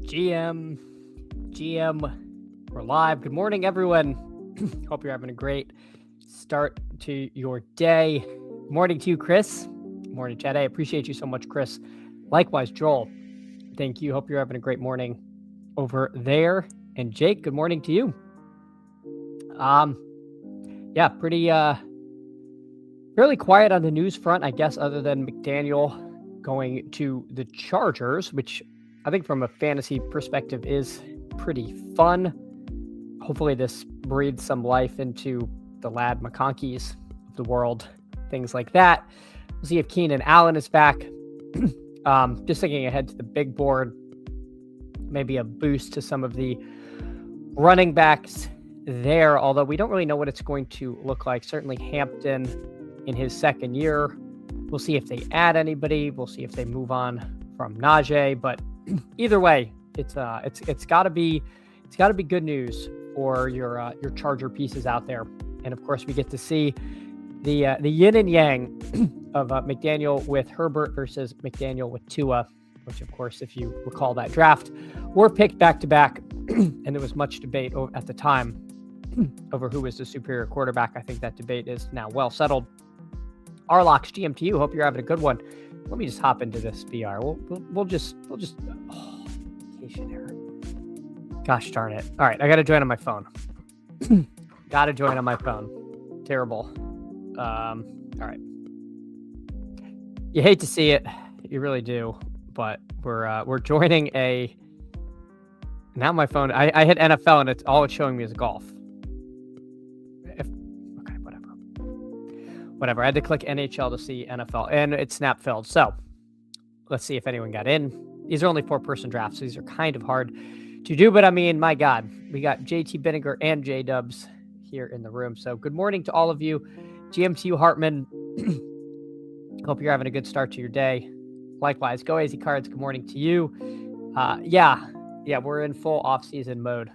GM, we're live. Good morning, everyone. Hope you're having a great start to your day. Good morning to you, Chris. Good morning, Chad. I appreciate you so much, Chris. Likewise, Joel. Thank you. Hope you're having a great morning over there. And Jake, good morning to you. Yeah, pretty fairly quiet on the news front, I guess, other than McDaniel going to the Chargers, which I think from a fantasy perspective is pretty fun. Hopefully this breathes some life into the Lad McConkeys of the world, things like that. We'll see if Keenan Allen is back. Just thinking ahead to the big board, maybe a boost to some of the running backs there, although we don't really know what it's going to look like. Certainly Hampton in his second year. We'll see if they add anybody. We'll see if they move on from Najee, but either way, it's got to be good news for your Charger pieces out there. And of course, we get to see the yin and yang of McDaniel with Herbert versus McDaniel with Tua, which of course, if you recall that draft, were picked back to back, and there was much debate at the time over who was the superior quarterback. I think that debate is now well settled. Arlox, GM to you. Hope you're having a good one. Let me just hop into this BR. We'll just vacation error. Gosh darn it. All right, I got to join on my phone. Terrible. All right. You hate to see it. You really do. But we're joining a. Now my phone. I hit NFL and all it's showing me is golf. Whatever. I had to click NHL to see NFL, and it's snap filled. So let's see if anyone got in. These are only 4-person drafts, so these are kind of hard to do. But I mean, my God, we got JT Binniger and J Dubs here in the room. So good morning to all of you. GM to you, Hartman. Hope you're having a good start to your day. Likewise, Go AZ Cards. Good morning to you. Yeah, we're in full off-season mode.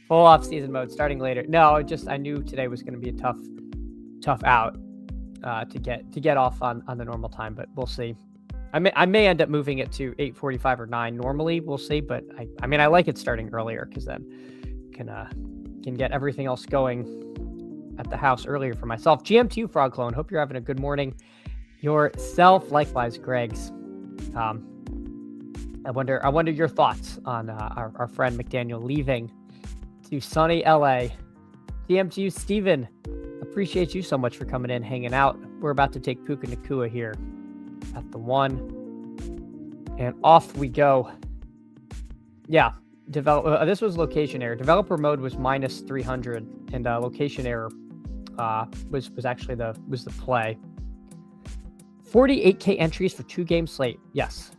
Full off-season mode starting later. No, I knew today was going to be a tough out to get off on the normal time, but we'll see. I may end up moving it to 8:45 or 9 normally. We'll see, but I mean I like it starting earlier because then can get everything else going at the house earlier for myself. GM2 Frog Clone. Hope you're having a good morning yourself. Likewise, Greg's. I wonder your thoughts on our friend McDaniel leaving to sunny LA. GM2 Steven. Appreciate you so much for coming in, hanging out. We're about to take Puka Nakua here at the 1. And off we go. Yeah, this was location error. Developer mode was minus 300, and location error was actually the play. 48K entries for 2-game slate. Yes.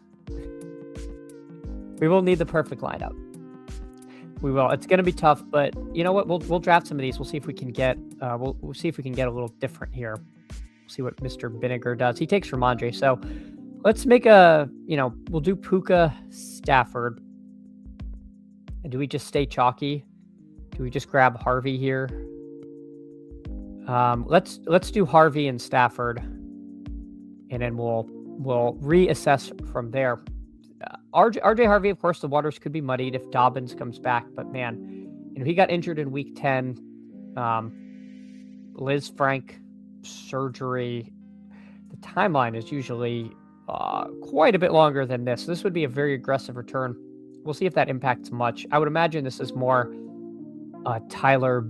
We will need the perfect lineup. We will. It's going to be tough, but you know what? We'll draft some of these. We'll see if we can get. We'll see if we can get a little different here. We'll see what Mr. Binniger does. He takes Ramondre, so let's make a. We'll do Puka Stafford. And do we just stay chalky? Do we just grab Harvey here? Let's do Harvey and Stafford, and then we'll reassess from there. RJ Harvey, of course, the waters could be muddied if Dobbins comes back, but man, he got injured in week 10. Liz Frank surgery. The timeline is usually quite a bit longer than this. This would be a very aggressive return. We'll see if that impacts much. I would imagine this is more a Tyler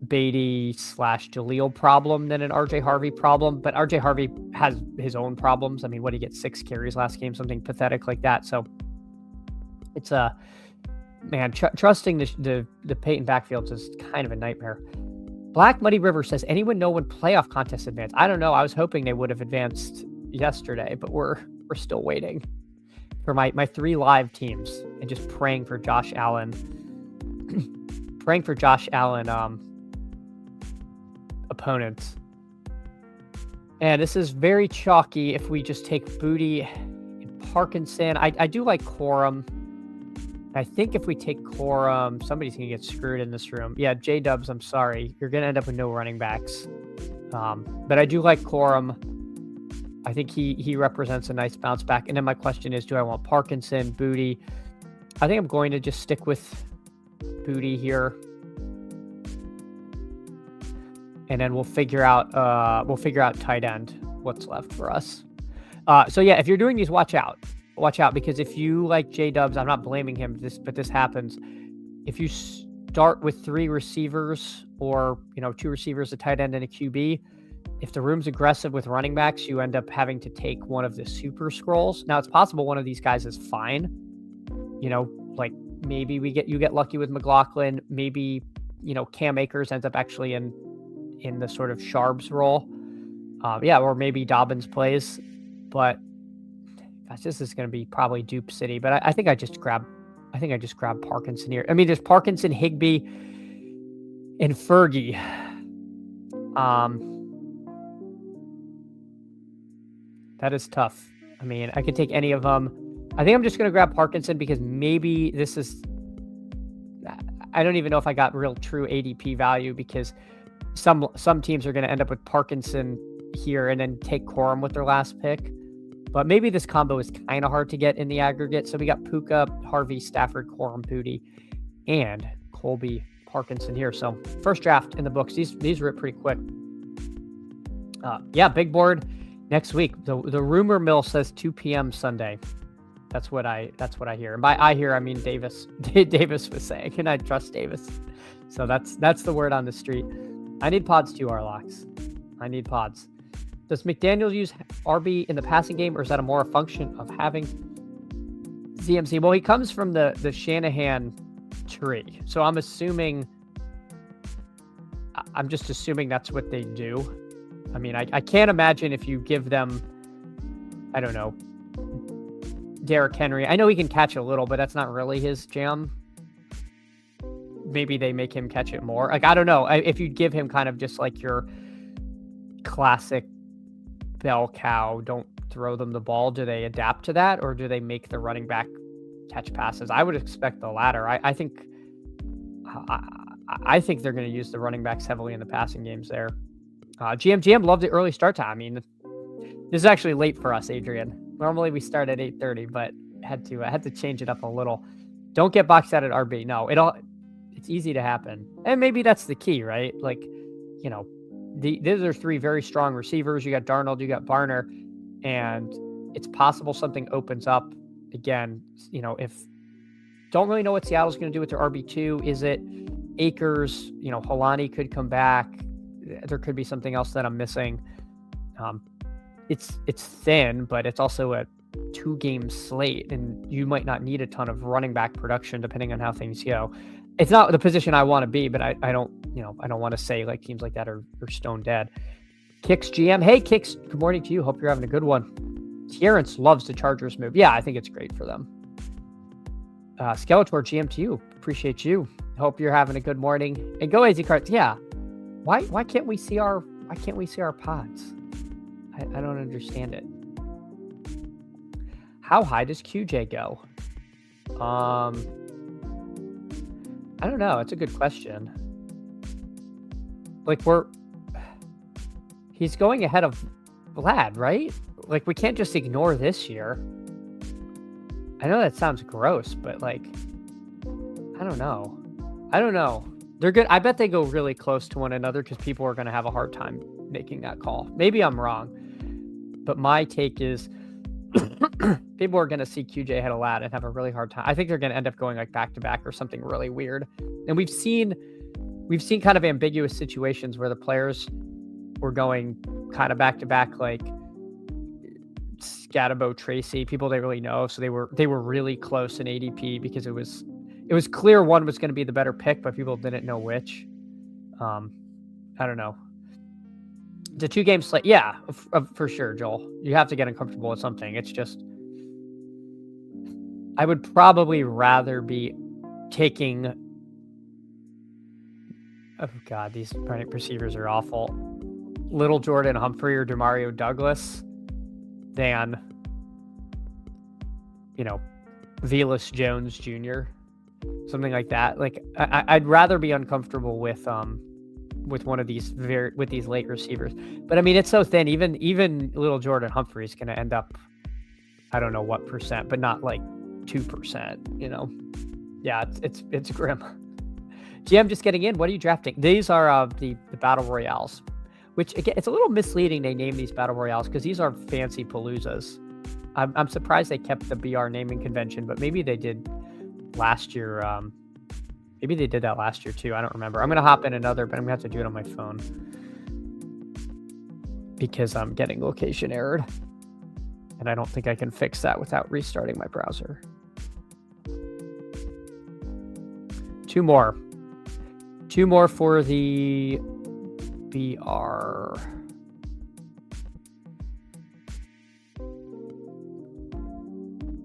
Beatty / Jaleel problem than an RJ Harvey problem, but RJ Harvey has his own problems. I mean, what did he get? 6 carries last game, something pathetic like that. So it's trusting the Peyton backfields is kind of a nightmare. Black Muddy River says, anyone know when playoff contests advance? I don't know. I was hoping they would have advanced yesterday, but we're still waiting for my 3 live teams and just praying for Josh Allen. Opponents. And this is very chalky if we just take Booty and Parkinson. I do like Corum. I think if we take Corum, somebody's going to get screwed in this room. Yeah, J-Dubs, I'm sorry. You're going to end up with no running backs. But I do like Corum. I think he represents a nice bounce back. And then my question is, do I want Parkinson, Booty? I think I'm going to just stick with Booty here. And then we'll figure out tight end, what's left for us. So yeah, if you're doing these, watch out, because if you like J-Dubs, I'm not blaming him, but this happens. If you start with 3 receivers or, 2 receivers, a tight end, and a QB, if the room's aggressive with running backs, you end up having to take one of the super scrolls. Now, it's possible one of these guys is fine. Like maybe you get lucky with McLaughlin. Maybe, Cam Akers ends up actually in the sort of Sharps role. Or maybe Dobbins plays. But gosh, this is going to be probably dupe city. But I think I just grab Parkinson here. I mean, there's Parkinson, Higbee, and Fergie. That is tough. I mean, I could take any of them. I think I'm just going to grab Parkinson because maybe this is... I don't even know if I got real true ADP value, because some teams are going to end up with Parkinson here and then take Corum with their last pick. But maybe this combo is kind of hard to get in the aggregate. So we got Puka, Harvey, Stafford, Corum, Booty, and Colby, Parkinson here. So first draft in the books. These rip pretty quick. Big board next week. The rumor mill says 2 p.m. Sunday. That's what I hear. And by I hear, I mean Davis. Davis was saying, and I trust Davis. So that's the word on the street. I need pods too, Arlox. I need pods. Does McDaniel use RB in the passing game, or is that a more a function of having CMC? Well, he comes from the Shanahan tree. So I'm just assuming that's what they do. I mean, I can't imagine if you give them, I don't know, Derrick Henry. I know he can catch a little, but that's not really his jam. Maybe they make him catch it more. Like, I don't know. If you give him kind of just like your classic bell cow, don't throw them the ball, do they adapt to that, or do they make the running back catch passes? I would expect the latter. I think they're going to use the running backs heavily in the passing games there. GM loved the early start time. I mean, this is actually late for us, Adrian. Normally we start at 8:30, but had to change it up a little. Don't get boxed out at RB. No, it's easy to happen. And maybe that's the key, right? Like, these are 3 very strong receivers. You got Darnold, you got Barner, and it's possible something opens up again. If don't really know what Seattle's going to do with their RB2. Is it Akers? Holani could come back. There could be something else that I'm missing. It's thin, but it's also a 2-game slate, and you might not need a ton of running back production depending on how things go. It's not the position I want to be, but I don't want to say like teams like that are stone dead. Kicks GM. Hey, Kicks. Good morning to you. Hope you're having a good one. Terrence loves the Chargers move. Yeah, I think it's great for them. Skeletor GM to you. Appreciate you. Hope you're having a good morning. And go AZ Cards. Yeah. Why can't we see our pods? I don't understand it. How high does QJ go? I don't know. It's a good question. Like, he's going ahead of Vlad, right? Like, we can't just ignore this year. I know that sounds gross, but like, I don't know. They're good. I bet they go really close to one another because people are going to have a hard time making that call. Maybe I'm wrong, but my take is people are going to see QJ ahead of Lad and have a really hard time. I think they're going to end up going like back to back or something really weird. And we've seen kind of ambiguous situations where the players were going kind of back to back, like Scatabo, Tracy, people they really know. So they were really close in ADP because it was clear one was going to be the better pick, but people didn't know which. I don't know. The 2-game slate, yeah, for sure, Joel. You have to get uncomfortable with something. It's just, I would probably rather be taking. Oh God, these receivers are awful. Little Jordan Humphrey or Demario Douglas than, Velus Jones Jr. Something like that. Like I'd rather be uncomfortable with with one of these with these late receivers. But I mean, it's so thin. Even little Jordan Humphrey's going to end up, I don't know what percent, but not like 2%. You know, yeah, it's grim. GM just getting in. What are you drafting? These are the battle royales, which again, it's a little misleading. They name these battle royales because these are fancy paloozas. I'm surprised they kept the BR naming convention, but maybe they did last year. Maybe they did that last year too. I don't remember. I'm going to hop in another, but I'm going to have to do it on my phone because I'm getting location errored. And I don't think I can fix that without restarting my browser. 2 more. 2 more for the BR.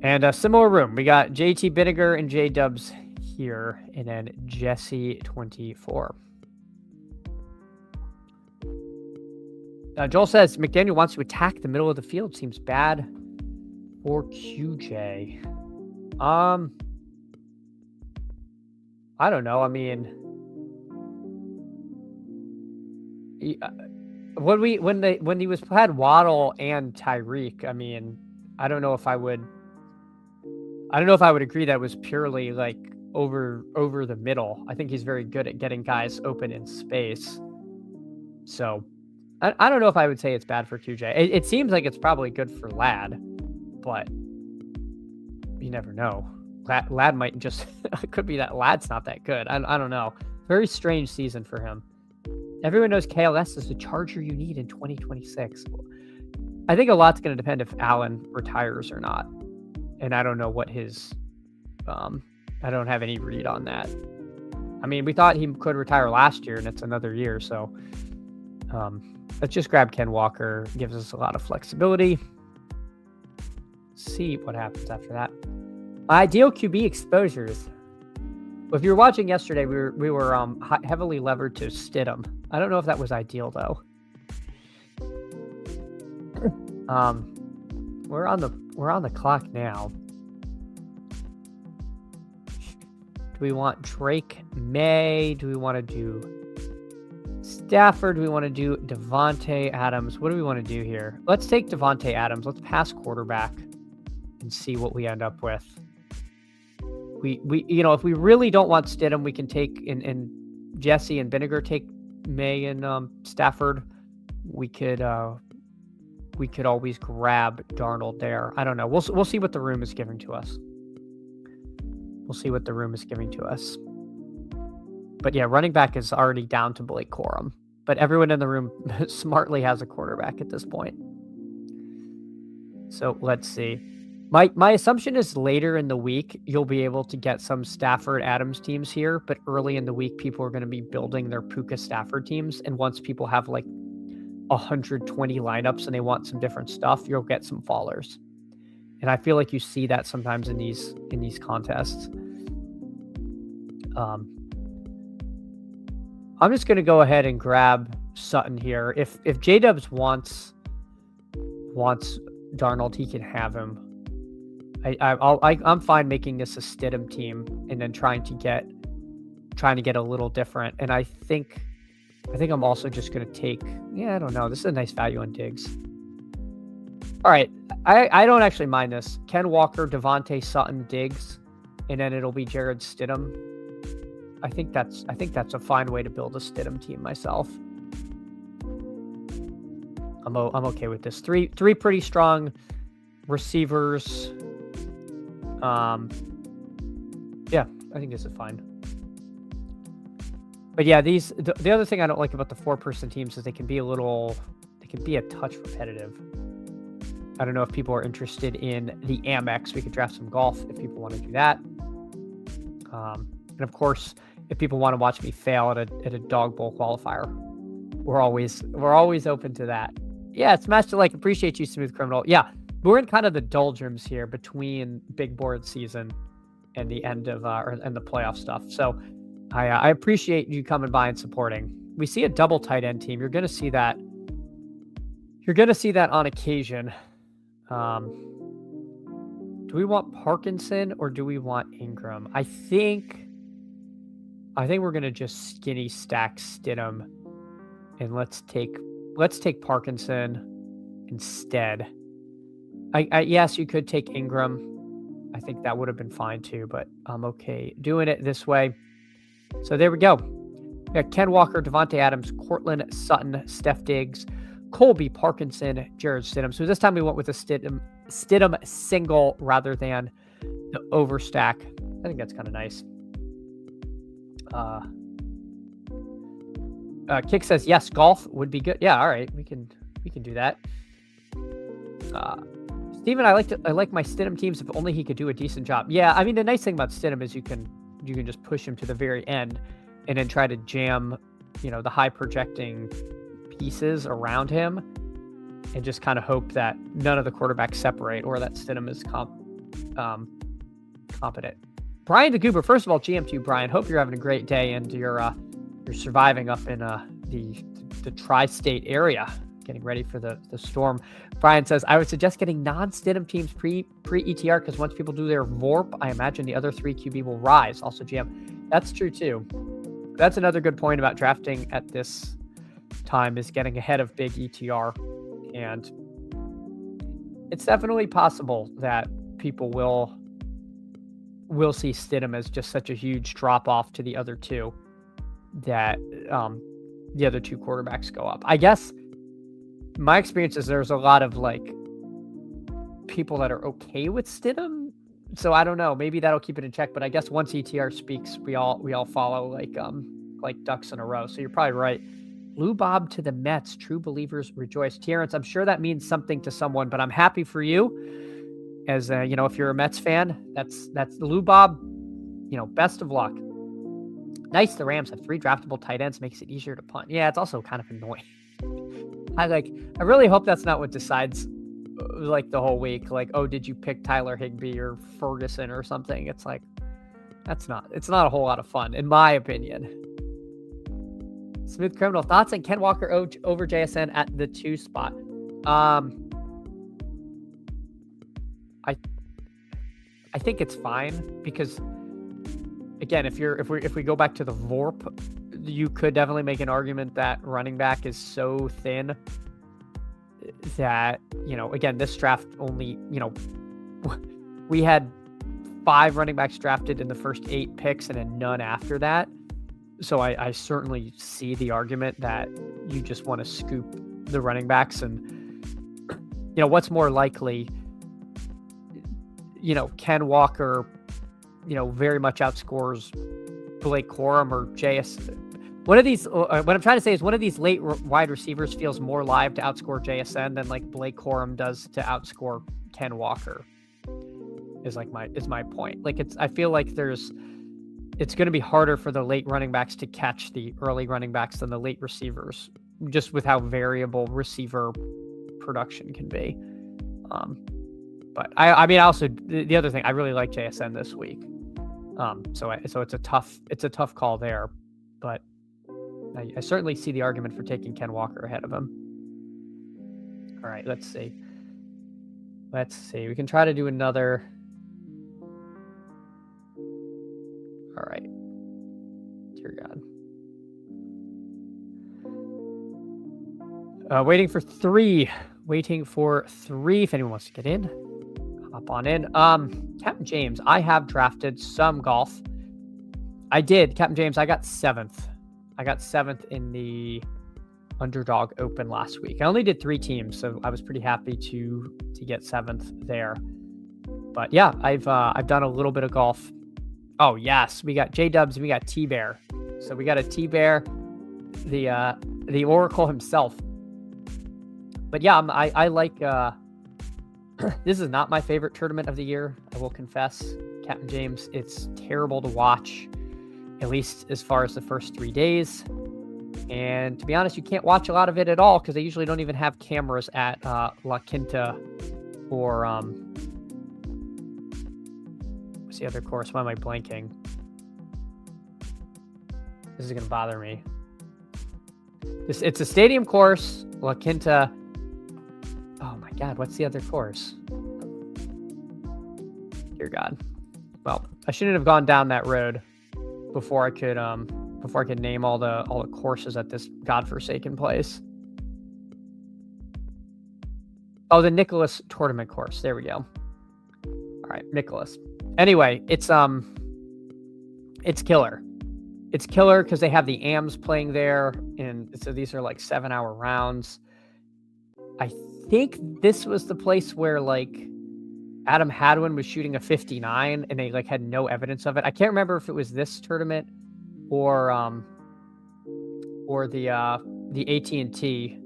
And a similar room. We got JT Vinegar and J Dubs here, and then Jesse 24. Joel says McDaniel wants to attack the middle of the field. Seems bad for QJ. I don't know. I mean, when he had Waddle and Tyreek, I mean, I don't know if I would agree that was purely like over the middle. I think he's very good at getting guys open in space. So I don't know if I would say it's bad for QJ. It seems like it's probably good for Ladd, but you never know. Ladd might just it could be that Ladd's not that good. I don't know. Very strange season for him. Everyone knows KLS is the charger you need in 2026. I think a lot's going to depend if Allen retires or not. And I don't know what his I don't have any read on that. I mean, we thought he could retire last year and it's another year, so let's just grab Ken Walker. Gives us a lot of flexibility. See what happens after that. Ideal QB exposures. Well, if you were watching yesterday, we were heavily levered to Stidham. I don't know if that was ideal though. We're on the clock now. Do we want Drake May? Do we want to do Stafford? Do we want to do Devontae Adams? What do we want to do here? Let's take Devontae Adams. Let's pass quarterback and see what we end up with. We if we really don't want Stidham, we can take and Jesse and Vinegar take May and Stafford. We could always grab Darnold there. I don't know. We'll see what the room is giving to us. We'll see what the room is giving to us. But yeah, running back is already down to Blake Corum. But everyone in the room smartly has a quarterback at this point. So let's see. My assumption is later in the week, you'll be able to get some Stafford Adams teams here. But early in the week, people are going to be building their Puka Stafford teams. And once people have like 120 lineups and they want some different stuff, you'll get some fallers. And I feel like you see that sometimes in these contests. I'm just going to go ahead and grab Sutton here. If J-Dubs wants Darnold, he can have him. I'm fine making this a Stidham team and then trying to get a little different. And I think I'm also just going to take, I don't know. This is a nice value on Diggs. All right. I don't actually mind this. Ken Walker, Devontae, Sutton, Diggs, and then it'll be Jared Stidham. I think that's a fine way to build a Stidham team myself. I'm okay with this. Three pretty strong receivers. Yeah, I think this is fine. But yeah, the other thing I don't like about the 4-person teams is they can be a touch repetitive. I don't know if people are interested in the Amex. We could draft some golf if people want to do that. And of course, if people want to watch me fail at a dog bowl qualifier, we're always open to that. Yeah, smash the like. Appreciate you, Smooth Criminal. Yeah, we're in kind of the doldrums here between big board season and the end of and the playoff stuff. So I appreciate you coming by and supporting. We see a double tight end team. You're going to see that. You're going to see that on occasion. Do we want Parkinson or do we want Ingram? I think we're going to just skinny stack Stidham and let's take Parkinson instead. Yes, you could take Ingram. I think that would have been fine too, but I'm okay doing it this way. So there we go. We got Ken Walker, Devontae Adams, Cortland Sutton, Steph Diggs, Colby Parkinson, Jared Stidham. So this time we went with a Stidham single rather than the overstack. I think that's kind of nice. Kick says yes, golf would be good. Yeah, all right, we can do that. Steven, I like my Stidham teams if only he could do a decent job. Yeah, I mean the nice thing about Stidham is you can just push him to the very end and then try to jam, the high projecting pieces around him and just kind of hope that none of the quarterbacks separate or that Stidham is competent. Brian the Goober, first of all, GM2 Brian, hope you're having a great day and you're surviving up in the tri-state area, getting ready for the storm. Brian says, I would suggest getting non-Stidham teams pre-ETR because once people do their VORP, I imagine the other 3 QB will rise. Also, GM, that's true too. That's another good point about drafting at this time is getting ahead of big ETR. And it's definitely possible that people will see Stidham as just such a huge drop off to the other two that the other 2 quarterbacks go up. I guess my experience is there's a lot of people that are okay with Stidham. So I don't know. Maybe that'll keep it in check. But I guess once ETR speaks, we all follow like ducks in a row. So you're probably right. Lou Bob to the Mets. True believers rejoice. Terrence, I'm sure that means something to someone, but I'm happy for you. As if you're a Mets fan, that's Lou Bob. Best of luck. Nice. The Rams have 3 draftable tight ends. Makes it easier to punt. Yeah, it's also kind of annoying. I really hope that's not what decides the whole week. Oh, did you pick Tyler Higbee or Ferguson or something? It's it's not a whole lot of fun, in my opinion. Smooth Criminal, thoughts on Ken Walker over JSN at the 2 spot? I think it's fine because, again, if we go back to the VORP, you could definitely make an argument that running back is so thin that, again, this draft only, we had 5 running backs drafted in the first 8 picks and then none after that. So I certainly see the argument that you just want to scoop the running backs and, what's more likely, Ken Walker, very much outscores Blake Corum or JS. One of these, what I'm trying to say is one of these late wide receivers feels more live to outscore JSN than Blake Corum does to outscore Ken Walker. Is my point. I feel like it's going to be harder for the late running backs to catch the early running backs than the late receivers, just with how variable receiver production can be. But I mean, also the other thing, I really like JSN this week. So it's a tough call there, but I certainly see the argument for taking Ken Walker ahead of him. All right, let's see. We can try to do another. All right. Dear God. Waiting for three. If anyone wants to get in, hop on in. Captain James, I have drafted some golf. I did. Captain James, I got 7th. In the Underdog Open last week. I only did 3 teams, so I was pretty happy to get 7th there. But yeah, I've done a little bit of golf. Oh yes, we got J-Dubs, we got T-Bear. So we got a T-Bear, the Oracle himself. But yeah, I like. This is not my favorite tournament of the year. I will confess, Captain James. It's terrible to watch, at least as far as the first 3 days. And to be honest, you can't watch a lot of it at all because they usually don't even have cameras at La Quinta or what's the other course? Why am I blanking? This is going to bother me. It's a stadium course, La Quinta. Oh my God, what's the other course? Dear God. Well, I shouldn't have gone down that road before I could before I can name all the courses at this godforsaken place. Oh, the Nicholas tournament course. There we go. All right, Nicholas. Anyway, it's killer. It's killer because they have the AMs playing there, and so these are like 7-hour rounds. I think this was the place where like Adam Hadwin was shooting a 59, and they like had no evidence of it. I can't remember if it was this tournament or the AT&T,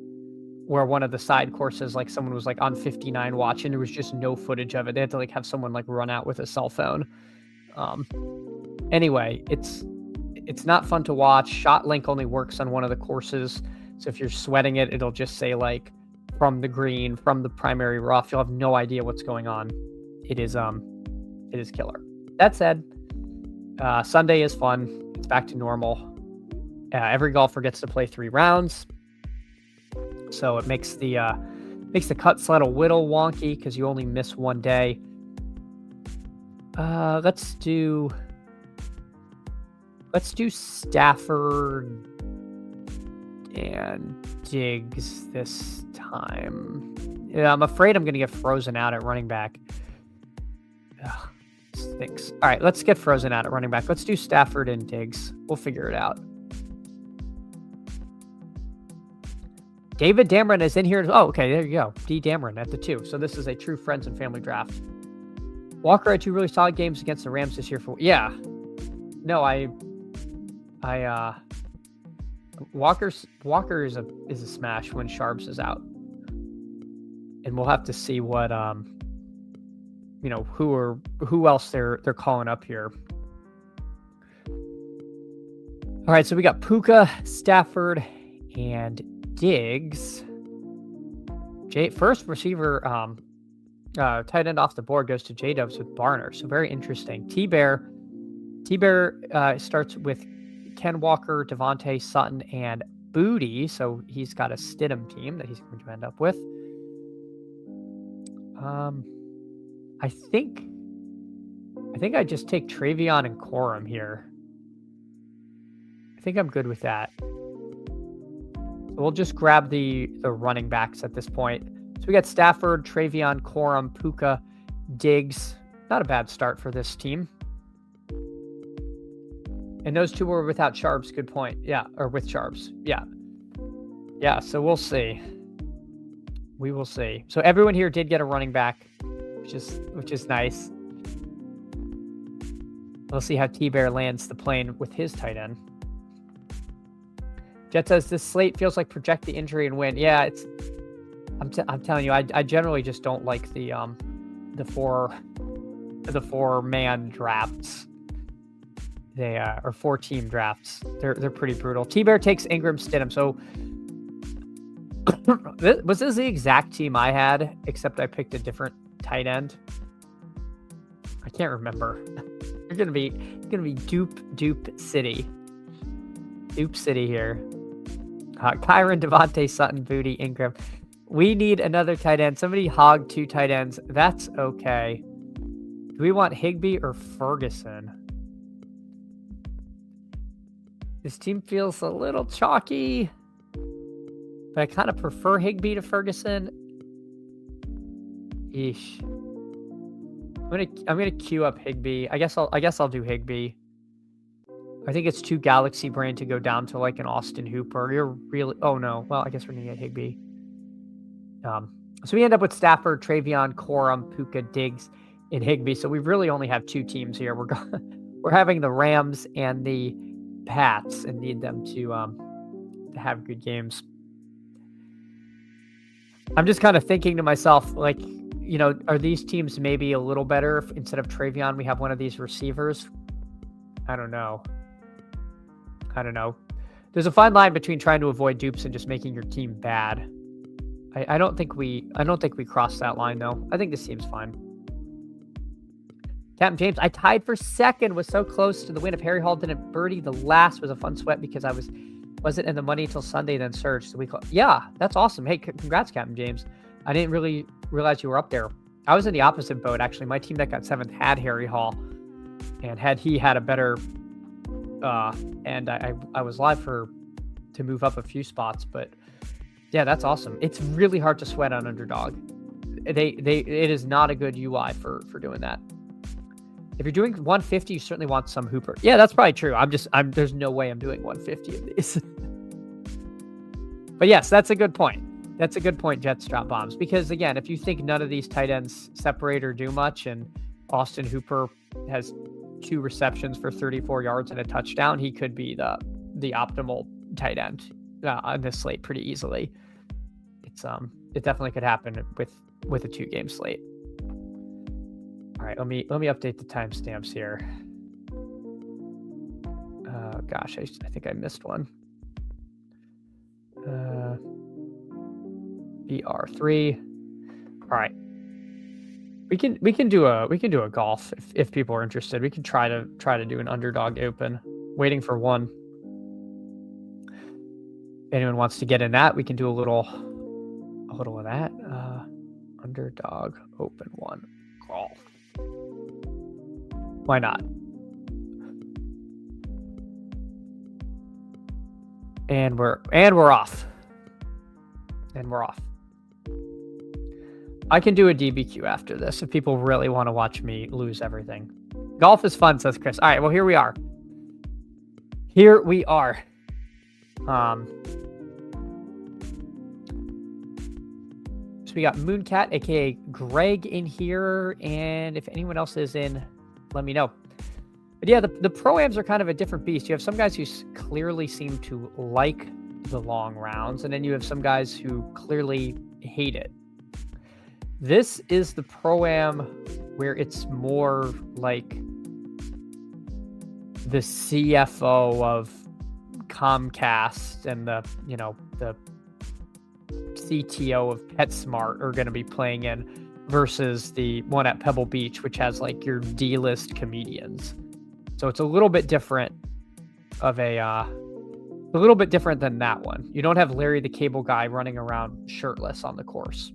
where one of the side courses, like someone was like on 59 watching, there was just no footage of it. They had to like have someone like run out with a cell phone. Anyway, it's not fun to watch. ShotLink only works on one of the courses, so if you're sweating it, it'll just say like from the green, from the primary rough. You'll have no idea what's going on. It is killer. That said, Sunday is fun. It's back to normal. Every golfer gets to play 3 rounds, so it makes the cut sled a little wonky because you only miss one day. Let's do Stafford and Diggs this time. Yeah, I'm afraid I'm going to get frozen out at running back. Ugh, stinks. All right, let's get frozen out at running back. Let's do Stafford and Diggs. We'll figure it out. David Dameron is in here. Oh, okay, there you go. D. Dameron at the 2. So this is a true friends and family draft. Walker had 2 really solid games against the Rams this year. Yeah. No, Walker is a smash when Sharps is out. And we'll have to see what who else they're calling up here. All right, so we got Puka, Stafford, and Diggs. First receiver, tight end off the board goes to J-Dubs with Barner. So very interesting. T-Bear starts with Ken Walker, Devontae, Sutton, and Booty. So he's got a Stidham team that he's going to end up with. I think I just take Travion and Corum here. I think I'm good with that. We'll just grab the running backs at this point. So we got Stafford, Travion, Corum, Puka, Diggs. Not a bad start for this team. And those 2 were without Sharps. Good point. Yeah, or with Sharps. Yeah. Yeah, so we'll see. We will see. So everyone here did get a running back, which is nice. We'll see how T-Bear lands the plane with his tight end. Jet says this slate feels like project the injury and win. Yeah, I'm telling you, I generally just don't like the 4-man drafts. They or 4-team drafts. They're pretty brutal. T-Bear takes Ingram, Stidham. So was this the exact team I had, except I picked a different tight end? I can't remember. You're gonna be dupe city. Dupe city here. Kyron, Devontae, Sutton, Booty, Ingram. We need another tight end. Somebody hog 2 tight ends. That's okay. Do we want Higbee or Ferguson? This team feels a little chalky, but I kind of prefer Higbee to Ferguson. Eesh. I'm gonna queue up Higbee. I guess I'll do Higbee. I think it's too galaxy brain to go down to like an Austin Hooper. You're really... Oh, no. Well, I guess we're going to get Higbee. So we end up with Stafford, Travion, Corum, Puka, Diggs, and Higbee. So we really only have 2 teams here. We're having the Rams and the Pats and need them to have good games. I'm just kind of thinking to myself, like, are these teams maybe a little better if instead of Travion we have one of these receivers? I don't know. There's a fine line between trying to avoid dupes and just making your team bad. I don't think we crossed that line though. I think this team's fine. Captain James, I tied for second, was so close to the win. If Harry Hall didn't birdie the last, was a fun sweat because I wasn't in the money until Sunday, then surged. So yeah, that's awesome. Hey, congrats, Captain James. I didn't really realize you were up there. I was in the opposite boat actually. My team that got 7th had Harry Hall, and had he had a better and I was live to move up a few spots, but yeah, that's awesome. It's really hard to sweat on Underdog. It is not a good UI for doing that. If you're doing 150, you certainly want some Hooper. Yeah, that's probably true. There's no way I'm doing 150 of these. But yes, that's a good point. That's a good point, Jets drop bombs. Because again, if you think none of these tight ends separate or do much, and Austin Hooper has 2 receptions for 34 yards and a touchdown, he could be the optimal tight end on this slate pretty easily. It definitely could happen with a 2-game slate. All right, let me update the timestamps here. Gosh, I think I missed one. BR3. All right, we can do a golf if people are interested. We can try to do an Underdog Open. Waiting for one. If anyone wants to get in that, we can do a little of that. Underdog Open 1 golf. Why not? And we're off. And we're off. I can do a DBQ after this if people really want to watch me lose everything. Golf is fun, says Chris. All right, well, here we are. Here we are. So we got Mooncat, aka Greg, in here, and if anyone else is in, let me know. But yeah, the pro-ams are kind of a different beast. You have some guys who clearly seem to like the long rounds, and then you have some guys who clearly hate it. This is the pro-am where it's more like the CFO of Comcast and the CTO of PetSmart are going to be playing in versus the one at Pebble Beach, which has like your D-list comedians. So it's a little bit different of a little bit different than that one. You don't have Larry the Cable Guy running around shirtless on the course,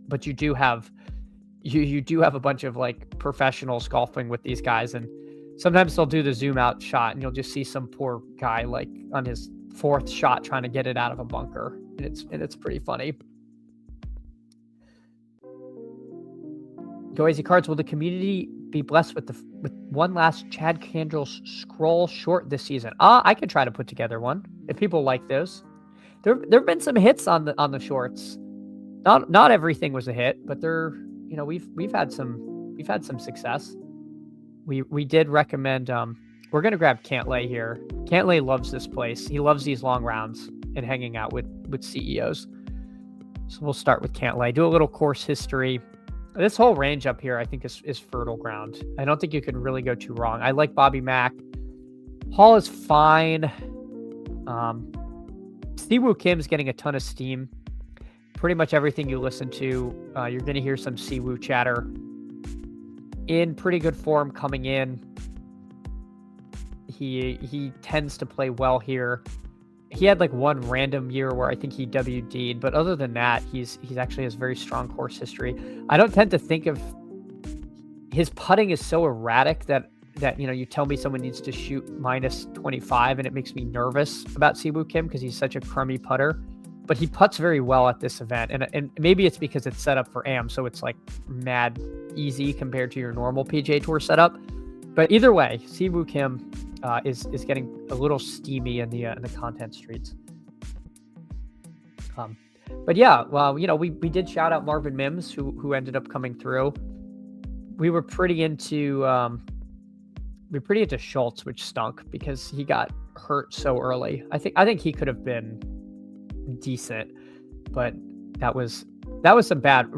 but you do have a bunch of like professionals golfing with these guys, and sometimes they'll do the zoom out shot and you'll just see some poor guy like on his 4th shot trying to get it out of a bunker, and it's pretty funny. Go Easy Cards, will the community be blessed with one last Chad Candrell's scroll short this season? I could try to put together one if people like those. There've been some hits on the shorts. Not everything was a hit, but we've had some success. We did recommend we're gonna grab Cantlay here. Cantlay loves this place. He loves these long rounds and hanging out with CEOs. So we'll start with Cantlay. Do a little course history. This whole range up here, I think, is fertile ground. I don't think you can really go too wrong. I like Bobby Mack. Hall is fine. Siwoo Kim's getting a ton of steam. Pretty much everything you listen to, you're going to hear some Siwoo chatter. In pretty good form coming in. He tends to play well here. He had like one random year where I think he WD'd, but other than that, he's actually has very strong course history. I don't tend to think of his putting is so erratic that you tell me someone needs to shoot minus 25 and it makes me nervous about Siwoo Kim because he's such a crummy putter. But he putts very well at this event, and maybe it's because it's set up for AM, so it's like mad easy compared to your normal PGA Tour setup. But either way, Siwoo Kim is getting a little steamy in the content streets. But yeah, well, we did shout out Marvin Mims, who ended up coming through. We were pretty into Schultz, which stunk because he got hurt so early. I think he could have been decent, but that was some bad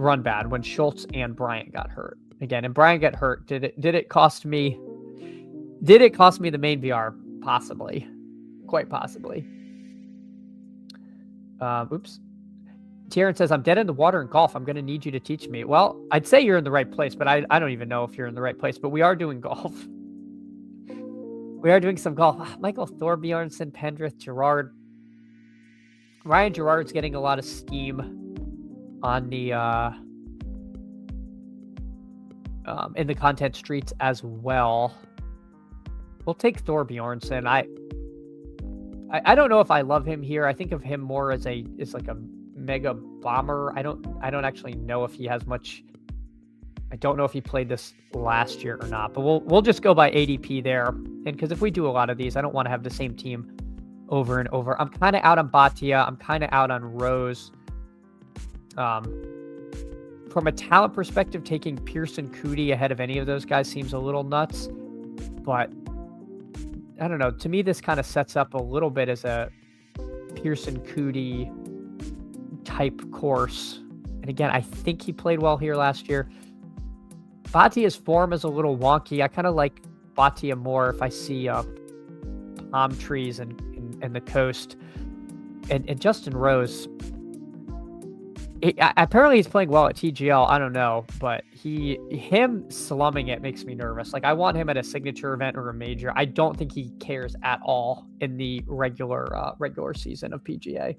when Schultz and Bryant got hurt again. And Bryant got hurt. Did it cost me the main VR? Possibly, quite possibly. Oops. Tieran says, I'm dead in the water in golf. I'm going to need you to teach me. Well, I'd say you're in the right place, but I don't even know if you're in the right place, but we are doing golf. We are doing some golf. Michael Thorbjornsen, Pendrith, Gerard. Ryan Gerard's getting a lot of steam on the in the content streets as well. we'll take Thor Bjornsson. I don't know if I love him here. I think of him more as like a mega bomber. I don't actually know if he has much. I don't know if he played this last year or not, but we'll just go by ADP there. And because if we do a lot of these, I don't want to have the same team over and over. I'm kind of out on Bhatia. I'm kind of out on Rose. From a talent perspective, taking Pearson Coody ahead of any of those guys seems a little nuts, but I don't know. To me, this kind of sets up a little bit as a Pearson Coody type course. And again, I think he played well here last year. Bhatia's form is a little wonky. I kind of like Bhatia more if I see palm trees and the coast. And Justin Rose, apparently he's playing well at TGL. I don't know, but him slumming it makes me nervous. Like, I want him at a signature event or a major. I don't think he cares at all in the regular season of PGA.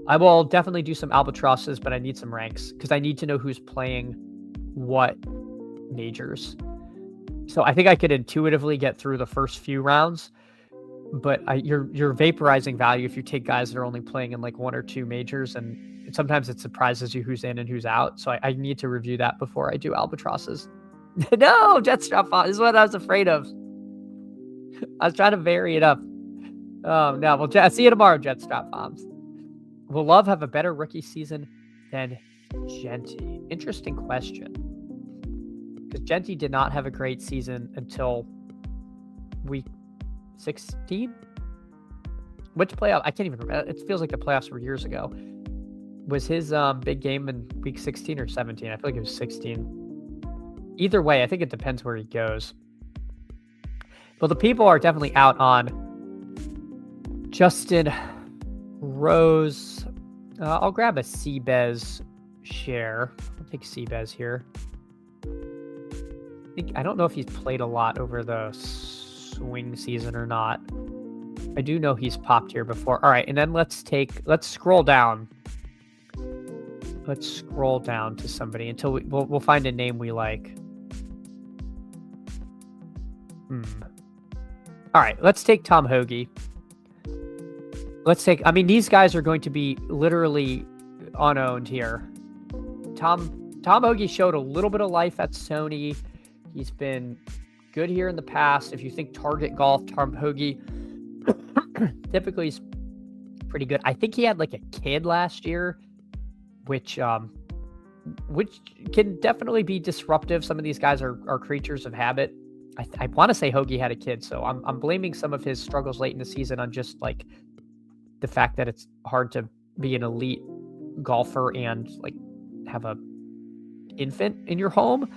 I will definitely do some albatrosses, but I need some ranks because I need to know who's playing what majors. So I think I could intuitively get through the first few rounds, but you're vaporizing value if you take guys that are only playing in like one or two majors, and sometimes it surprises you who's in and who's out. So I need to review that before I do albatrosses. No, Jetstrap Bombs is what I was afraid of. I was trying to vary it up. Oh no, well, see you tomorrow, Jetstrap Bombs. Will Love have a better rookie season than Genty? Interesting question. Because Genty did not have a great season until week 16? Which playoff? I can't even remember. It feels like the playoffs were years ago. Was his big game in week 16 or 17? I feel like it was 16. Either way, I think it depends where he goes. But the people are definitely out on Justin Rose. I'll grab a Seabez share. I'll take Seabez here. I don't know if he's played a lot over the swing season or not. I do know he's popped here before. All right, and then let's scroll down. Let's scroll down to somebody until we'll find a name we like. All right, let's take Tom Hoge. I mean, these guys are going to be literally unowned here. Tom Hoge showed a little bit of life at Sony. He's been good here in the past. If you think target golf, Tom Hoge typically is pretty good. I think he had like a kid last year, which can definitely be disruptive. Some of these guys are creatures of habit. I want to say Hoge had a kid, so I'm blaming some of his struggles late in the season on just like the fact that it's hard to be an elite golfer and like have a infant in your home.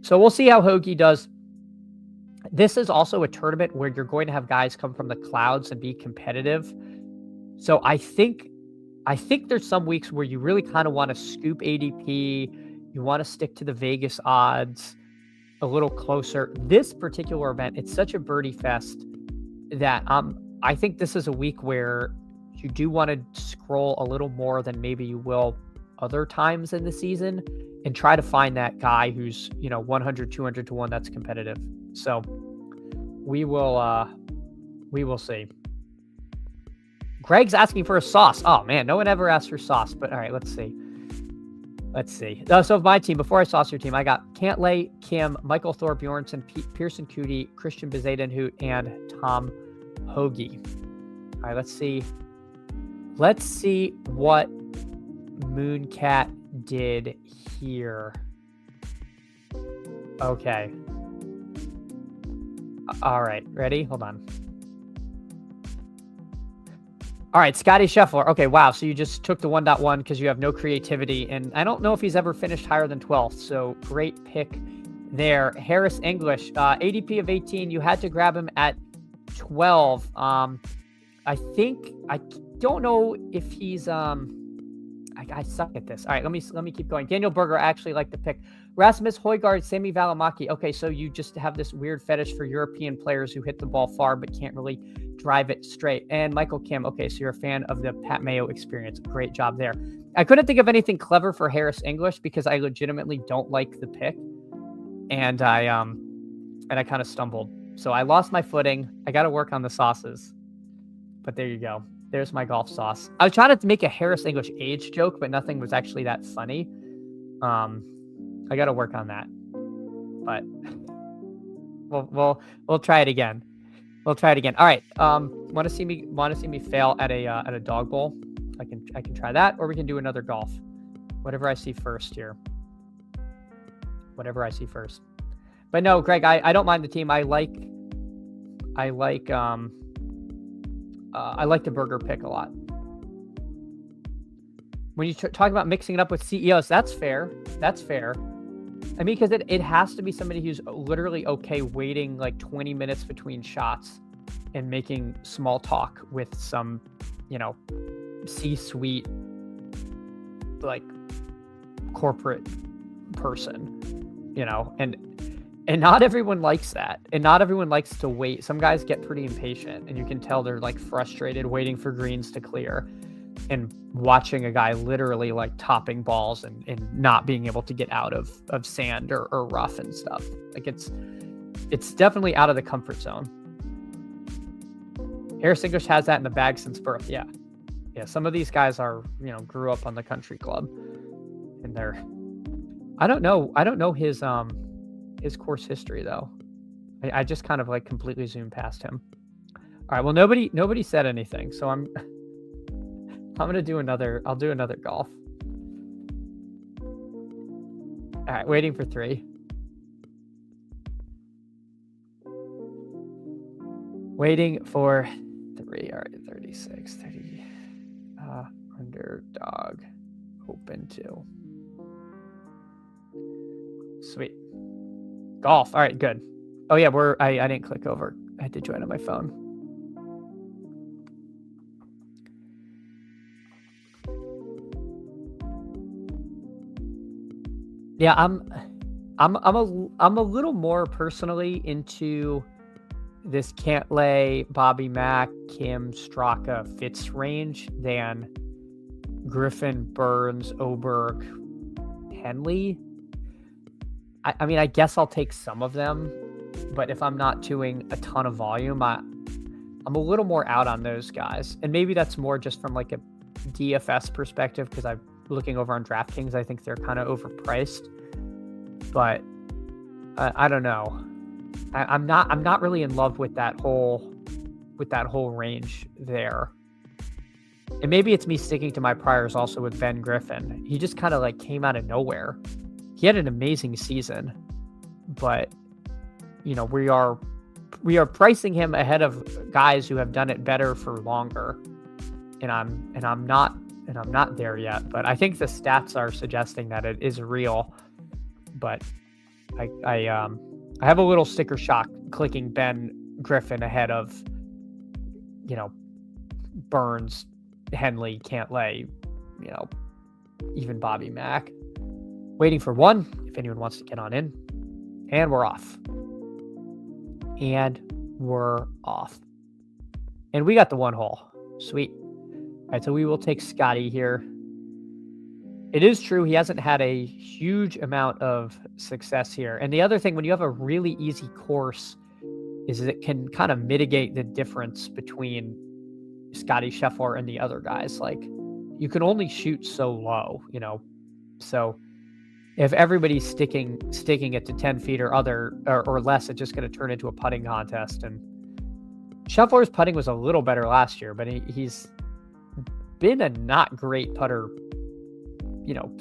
So we'll see how Hoge does. This is also a tournament where you're going to have guys come from the clouds and be competitive. So I think there's some weeks where you really kind of want to scoop ADP. You want to stick to the Vegas odds a little closer. This particular event, it's such a birdie fest that I think this is a week where you do want to scroll a little more than maybe you will other times in the season and try to find that guy who's, 100, 200 to 1 that's competitive. So we will see. Greg's asking for a sauce. Oh man, no one ever asked for sauce, but all right, let's see. So my team, before I sauce your team, I got Cantlay, Kim, Michael Thor Bjornsson, Pearson Coody, Christian Bezadenhout, and Tom Hoge. All right, let's see. Let's see what Mooncat did here. Okay. All right, ready? Hold on. All right, Scotty Scheffler. Okay, wow. So you just took the 1.1 because you have no creativity, and I don't know if he's ever finished higher than 12th. So great pick there. Harris English, ADP of 18. You had to grab him at 12. I don't know if he's I suck at this. All right, let me keep going. Daniel Berger, I actually like the pick. Rasmus Højgaard, Sami Välimäki. Okay, so you just have this weird fetish for European players who hit the ball far but can't really drive it straight. And Michael Kim. Okay, so you're a fan of the Pat Mayo experience. Great job there. I couldn't think of anything clever for Harris English because I legitimately don't like the pick, and I kind of stumbled. So I lost my footing. I got to work on the sauces. But there you go. There's my golf sauce. I was trying to make a Harris English age joke, but nothing was actually that funny. I got to work on that. But we'll try it again. We'll try it again. All right. Want to see me fail at a dog bowl? I can try that, or we can do another golf. Whatever I see first here. Whatever I see first. But no, Greg, I don't mind the team. I like the burger pick a lot. When you talk about mixing it up with CEOs, that's fair. That's fair. I mean, because it has to be somebody who's literally okay waiting like 20 minutes between shots and making small talk with some, C-suite, like, corporate person, and not everyone likes that. And not everyone likes to wait. Some guys get pretty impatient, and you can tell they're like frustrated waiting for greens to clear and watching a guy literally like topping balls and not being able to get out of sand or rough and stuff. Like it's definitely out of the comfort zone. Harris English has that in the bag since birth. Yeah. Some of these guys are, grew up on the country club, and they're, I don't know his course history though. I just kind of like completely zoomed past him. All right. Well, nobody said anything. So I'm going to do I'll do another golf. All right. Waiting for 3. Waiting for 3. All right. 36, 30. Underdog Open 2. Sweet. Golf. All right, good. Oh yeah, I didn't click over. I had to join on my phone. Yeah, I'm a little more personally into this Cantlay, Bobby Mack, Kim, Straka, Fitz range than Griffin, Burns, Oberg, Henley. I mean, I guess I'll take some of them, but if I'm not doing a ton of volume, I'm a little more out on those guys. And maybe that's more just from like a DFS perspective, because I'm looking over on DraftKings. I think they're kind of overpriced, but I don't know. I'm not really in love with that whole range there. And maybe it's me sticking to my priors also with Ben Griffin. He just kind of like came out of nowhere. He had an amazing season, but we are pricing him ahead of guys who have done it better for longer. And I'm not there yet, but I think the stats are suggesting that it is real. But I have a little sticker shock clicking Ben Griffin ahead of, Burns, Henley, Cantlay, even Bobby Mack. Waiting for 1, if anyone wants to get on in. And we're off. And we got the 1 hole. Sweet. All right, so we will take Scotty here. It is true he hasn't had a huge amount of success here. And the other thing, when you have a really easy course, is it can kind of mitigate the difference between Scotty Scheffler and the other guys. Like, you can only shoot so low, So if everybody's sticking it to 10 feet or less, it's just going to turn into a putting contest. And Scheffler's putting was a little better last year, but he's been a not great putter,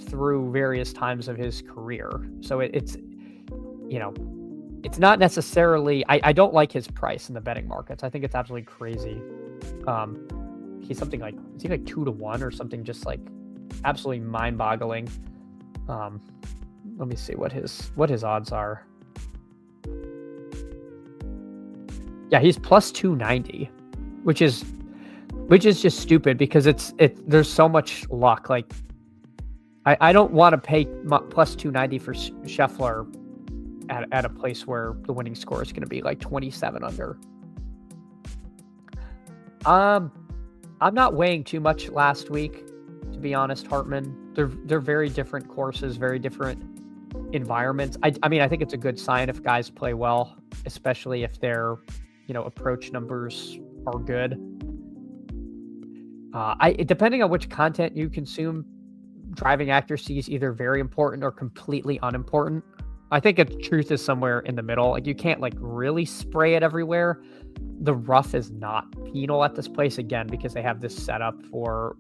through various times of his career. So it's not necessarily, I don't like his price in the betting markets. I think it's absolutely crazy. He's something like, is he like 2-1 or something, just like absolutely mind boggling. Let me see what his odds are. Yeah, he's plus 290, which is just stupid because there's so much luck. Like, I don't want to pay plus 290 for Scheffler at a place where the winning score is going to be like 27 under. I'm not weighing too much last week, to be honest, Hartman. They're very different courses, very different environments. I mean, I think it's a good sign if guys play well, especially if their, approach numbers are good. Depending on which content you consume, driving accuracy is either very important or completely unimportant. I think the truth is somewhere in the middle. Like, you can't really spray it everywhere. The rough is not penal at this place, again, because they have this setup for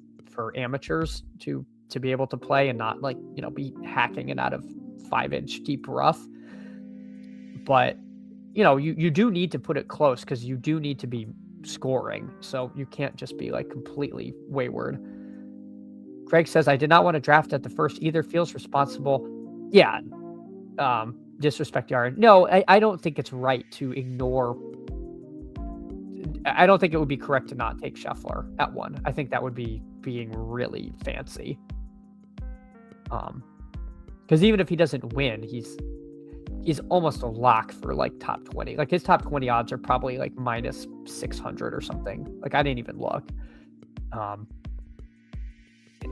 amateurs to be able to play and not be hacking it out of 5-inch deep rough. But you do need to put it close because you do need to be scoring, so you can't just be completely wayward. Greg says, I did not want to draft at the first either. Feels responsible. Yeah. Disrespect Yara. No, I don't think it's right to ignore. I don't think it would be correct to not take Scheffler at 1. I think that would be being really fancy. Because even if he doesn't win, he's almost a lock for top 20. His top 20 odds are probably minus 600 or something. I didn't even look.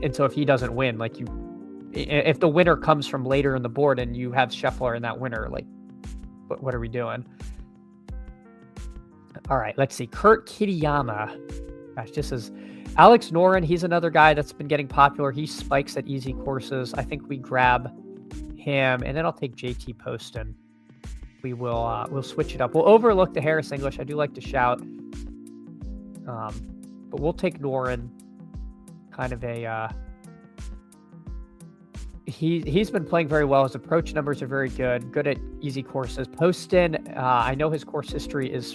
And so if he doesn't win, if the winner comes from later in the board and you have Scheffler in that winner, what are we doing? All right, let's see. Kurt Kitayama. Gosh, this is Alex Noren. He's another guy that's been getting popular. He spikes at easy courses. I think we grab him, and then I'll take JT Poston. We'll switch it up. We'll overlook the Harris English. I do like to shout. But we'll take Noren. Kind of a he's been playing very well. His approach numbers are very good at easy courses. Poston, I know his course history is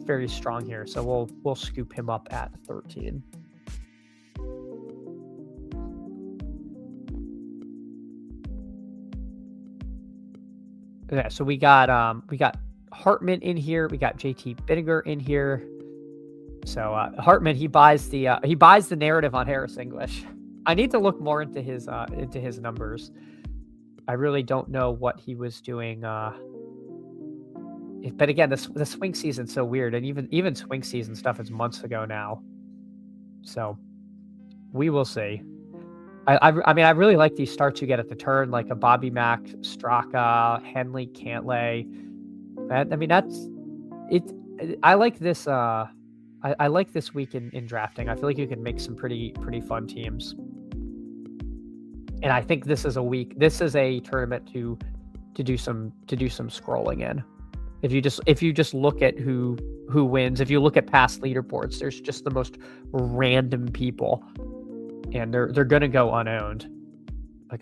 very strong here, so we'll scoop him up at 13. Yeah, so we got Hartman in here. We got JT Bittinger in here. So Hartman, he buys the narrative on Harris English. I need to look more into his numbers. I really don't know what he was doing. But again, the swing season's so weird, and even swing season stuff is months ago now. So we will see. I mean, I really like these starts you get at the turn, like a Bobby Mack, Straka, Henley, Cantlay. I mean, that's it. I like this. I like this week in drafting. I feel like you can make some pretty fun teams. And I think this is a tournament to do some scrolling in. If you just look at who wins, if you look at past leaderboards, there's just the most random people, and they're gonna go unowned.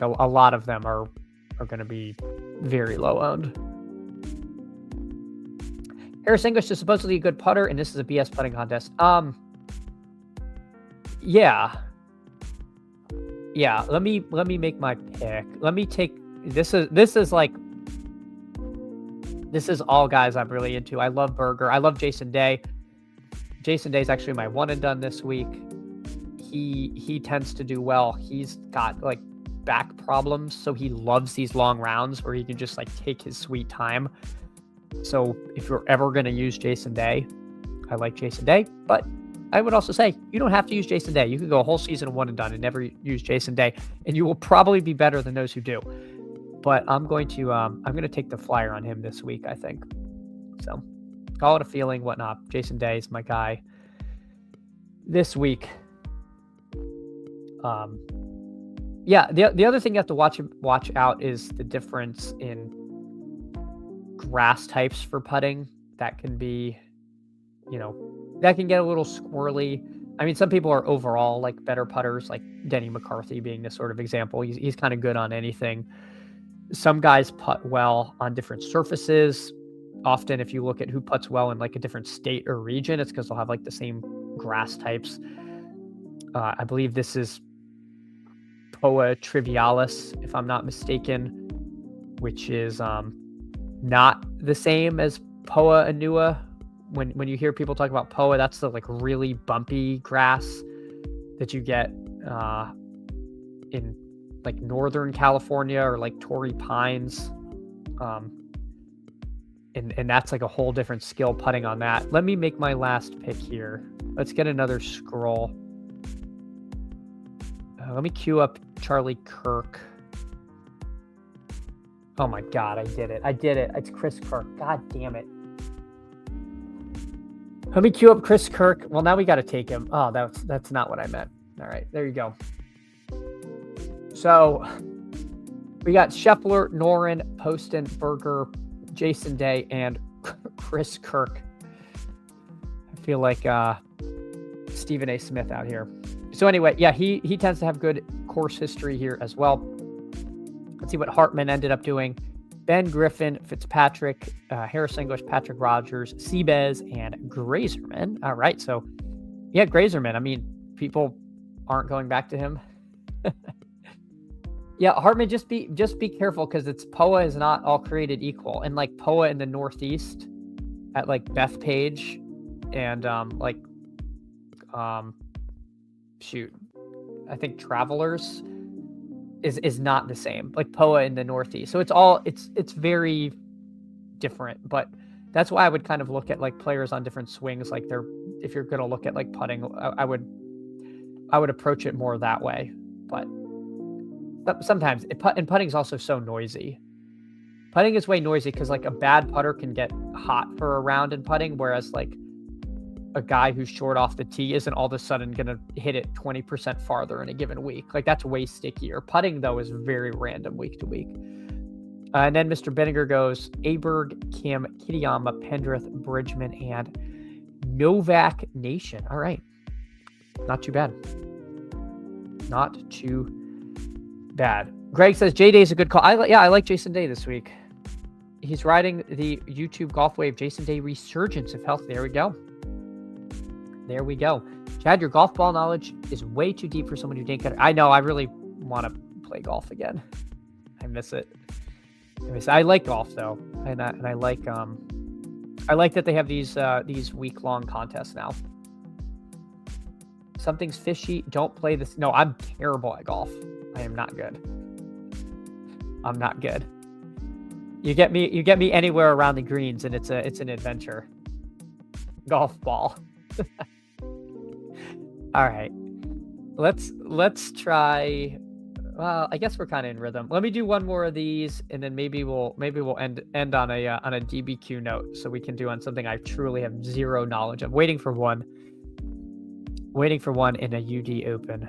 A lot of them are gonna be very low owned. Harris English is supposedly a good putter, and this is a BS putting contest. Yeah. Let me make my pick. Let me take this is all guys I'm really into. I love Berger. I love Jason Day. Jason Day is actually my one and done this week. He tends to do well. He's got back problems, so he loves these long rounds where he can just take his sweet time. So if you're ever going to use Jason Day, I like Jason Day, but I would also say you don't have to use Jason Day. You can go a whole season one and done and never use Jason Day, and you will probably be better than those who do. But I'm going to take the flyer on him this week, I think. So call it a feeling, whatnot. Jason Day is my guy this week. Yeah, the other thing you have to watch out is the difference in grass types for putting. That can be, that can get a little squirrely. I mean, some people are overall better putters, like Denny McCarthy being this sort of example. He's kind of good on anything. Some guys putt well on different surfaces. Often, if you look at who putts well in a different state or region, it's because they'll have the same grass types. I believe this is Poa Trivialis, if I'm not mistaken, which is not the same as Poa Anua. When you hear people talk about Poa, that's the really bumpy grass that you get in Northern California or Torrey Pines. And that's a whole different skill putting on that. Let me make my last pick here. Let's get another scroll. Let me queue up Charlie Kirk. Oh my God, I did it. I did it. It's Chris Kirk. God damn it. Let me queue up Chris Kirk. Well, now we got to take him. Oh, that's not what I meant. All right, there you go. So we got Scheffler, Noren, Poston, Berger, Jason Day, and Chris Kirk. I feel like Stephen A. Smith out here. So anyway, yeah, he tends to have good course history here as well. Let's see what Hartman ended up doing. Ben Griffin, Fitzpatrick, Harris English, Patrick Rogers, Seabez, and Grazerman. All right, so yeah, Grazerman. I mean, people aren't going back to him. Yeah, Hartman, just be careful because it's POA is not all created equal, and like POA in the Northeast at like Bethpage and shoot, I think Travelers is not the same, like POA in the Northeast. So it's very different, but that's why I would kind of look at like players on different swings. Like if you're going to look at like putting, I would approach it more that way. But sometimes putting is also so noisy. Putting is way noisy because like a bad putter can get hot for a round in putting, whereas like a guy who's short off the tee isn't all of a sudden going to hit it 20% farther in a given week. Like that's way stickier. Putting though is very random week to week. And then Mr. Benninger goes Aberg, Kim, Kitayama, Pendrith, Bridgman, and Novak Nation. All right. Not too bad. Not too bad. Greg says J Day's a good call. I like Jason Day this week. He's riding the YouTube golf wave. Jason Day resurgence of health. There we go. There we go. Chad, your golf ball knowledge is way too deep for someone who didn't get it. I know. I really want to play golf again. I miss it. I like golf though, and I like that they have these week-long contests now. Something's fishy. Don't play this. No, I'm terrible at golf. I am not good. I'm not good. You get me anywhere around the greens, and it's an adventure. Golf ball. All right, let's try. Well, I guess we're kind of in rhythm. Let me do one more of these, and then maybe we'll end on a DBQ note, so we can do on something I truly have zero knowledge of. Waiting for one in a UD Open.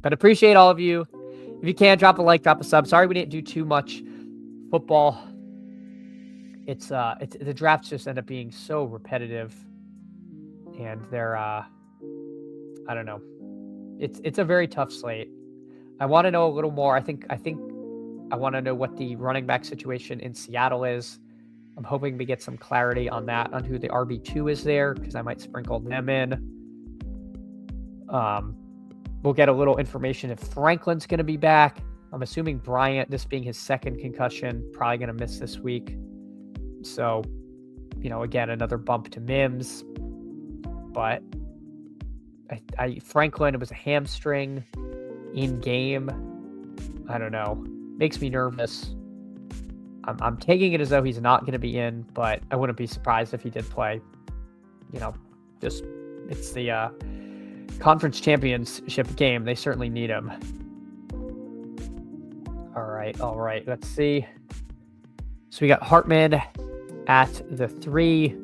But appreciate all of you. If you can, drop a like, drop a sub. Sorry we didn't do too much football. It's the drafts just end up being so repetitive, and they're I don't know. It's a very tough slate. I want to know a little more. I think I want to know what the running back situation in Seattle is. I'm hoping we get some clarity on that, on who the RB2 is there, because I might sprinkle them in. We'll get a little information if Franklin's going to be back. I'm assuming Bryant, this being his second concussion, probably going to miss this week. So, again, another bump to Mims. But Franklin, it was a hamstring in game. I don't know. Makes me nervous. I'm taking it as though he's not going to be in, but I wouldn't be surprised if he did play. It's the conference championship game. They certainly need him. All right. Let's see. So we got Hartman at the 3.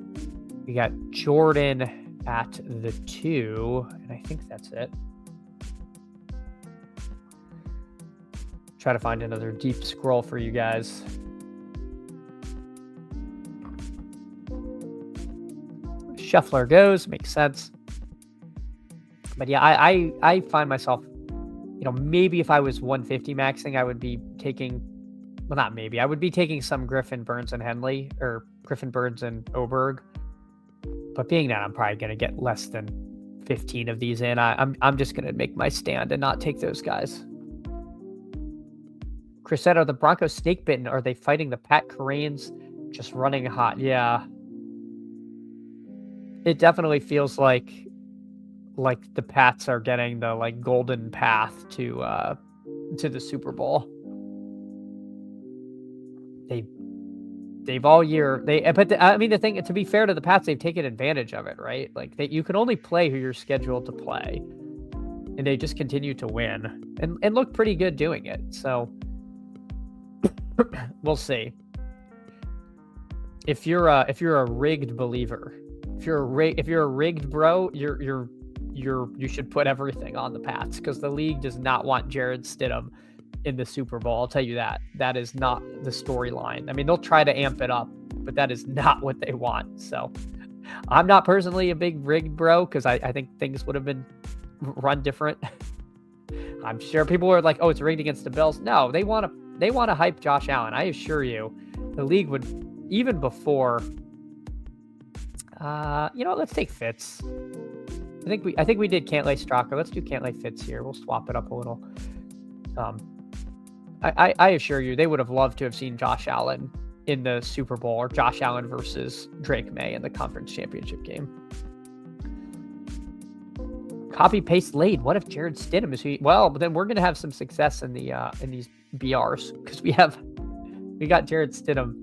We got Jordan at the 2, and I think that's it. Try to find another deep scroll for you guys. Scheffler goes, makes sense. But yeah, I find myself, maybe if I was 150 maxing, I would be taking, well, not maybe, I would be taking some Griffin, Burns, and Henley, or Griffin, Burns, and Oberg. But being that I'm probably going to get less than 15 of these in, I'm just going to make my stand and not take those guys. Chris said, are the Broncos snake bitten? Are they fighting the Pat Corains just running hot? Yeah. It definitely feels like the Pats are getting the golden path to the Super Bowl. They've all year the thing, to be fair to the Pats, they've taken advantage of it, right? You can only play who you're scheduled to play. and they just continue to win and look pretty good doing it. So we'll see. If you're a rigged believer, if you're a rigged bro, you should put everything on the Pats, because the league does not want Jared Stidham in the Super Bowl. I'll tell you that. That is not the storyline. I mean, they'll try to amp it up, but that is not what they want. So I'm not personally a big rigged bro, because I think things would have been run different. I'm sure people were like, oh, it's rigged against the Bills. No, they want to hype Josh Allen. I assure you, the league would, even before, let's take Fitz. I think we did Cantlay Straka. Let's do Cantlay Fitz here. We'll swap it up a little. I assure you, they would have loved to have seen Josh Allen in the Super Bowl, or Josh Allen versus Drake May in the conference championship game. Copy paste Lade. What if Jared Stidham is well, but then we're gonna have some success in the in these BRs, because we got Jared Stidham.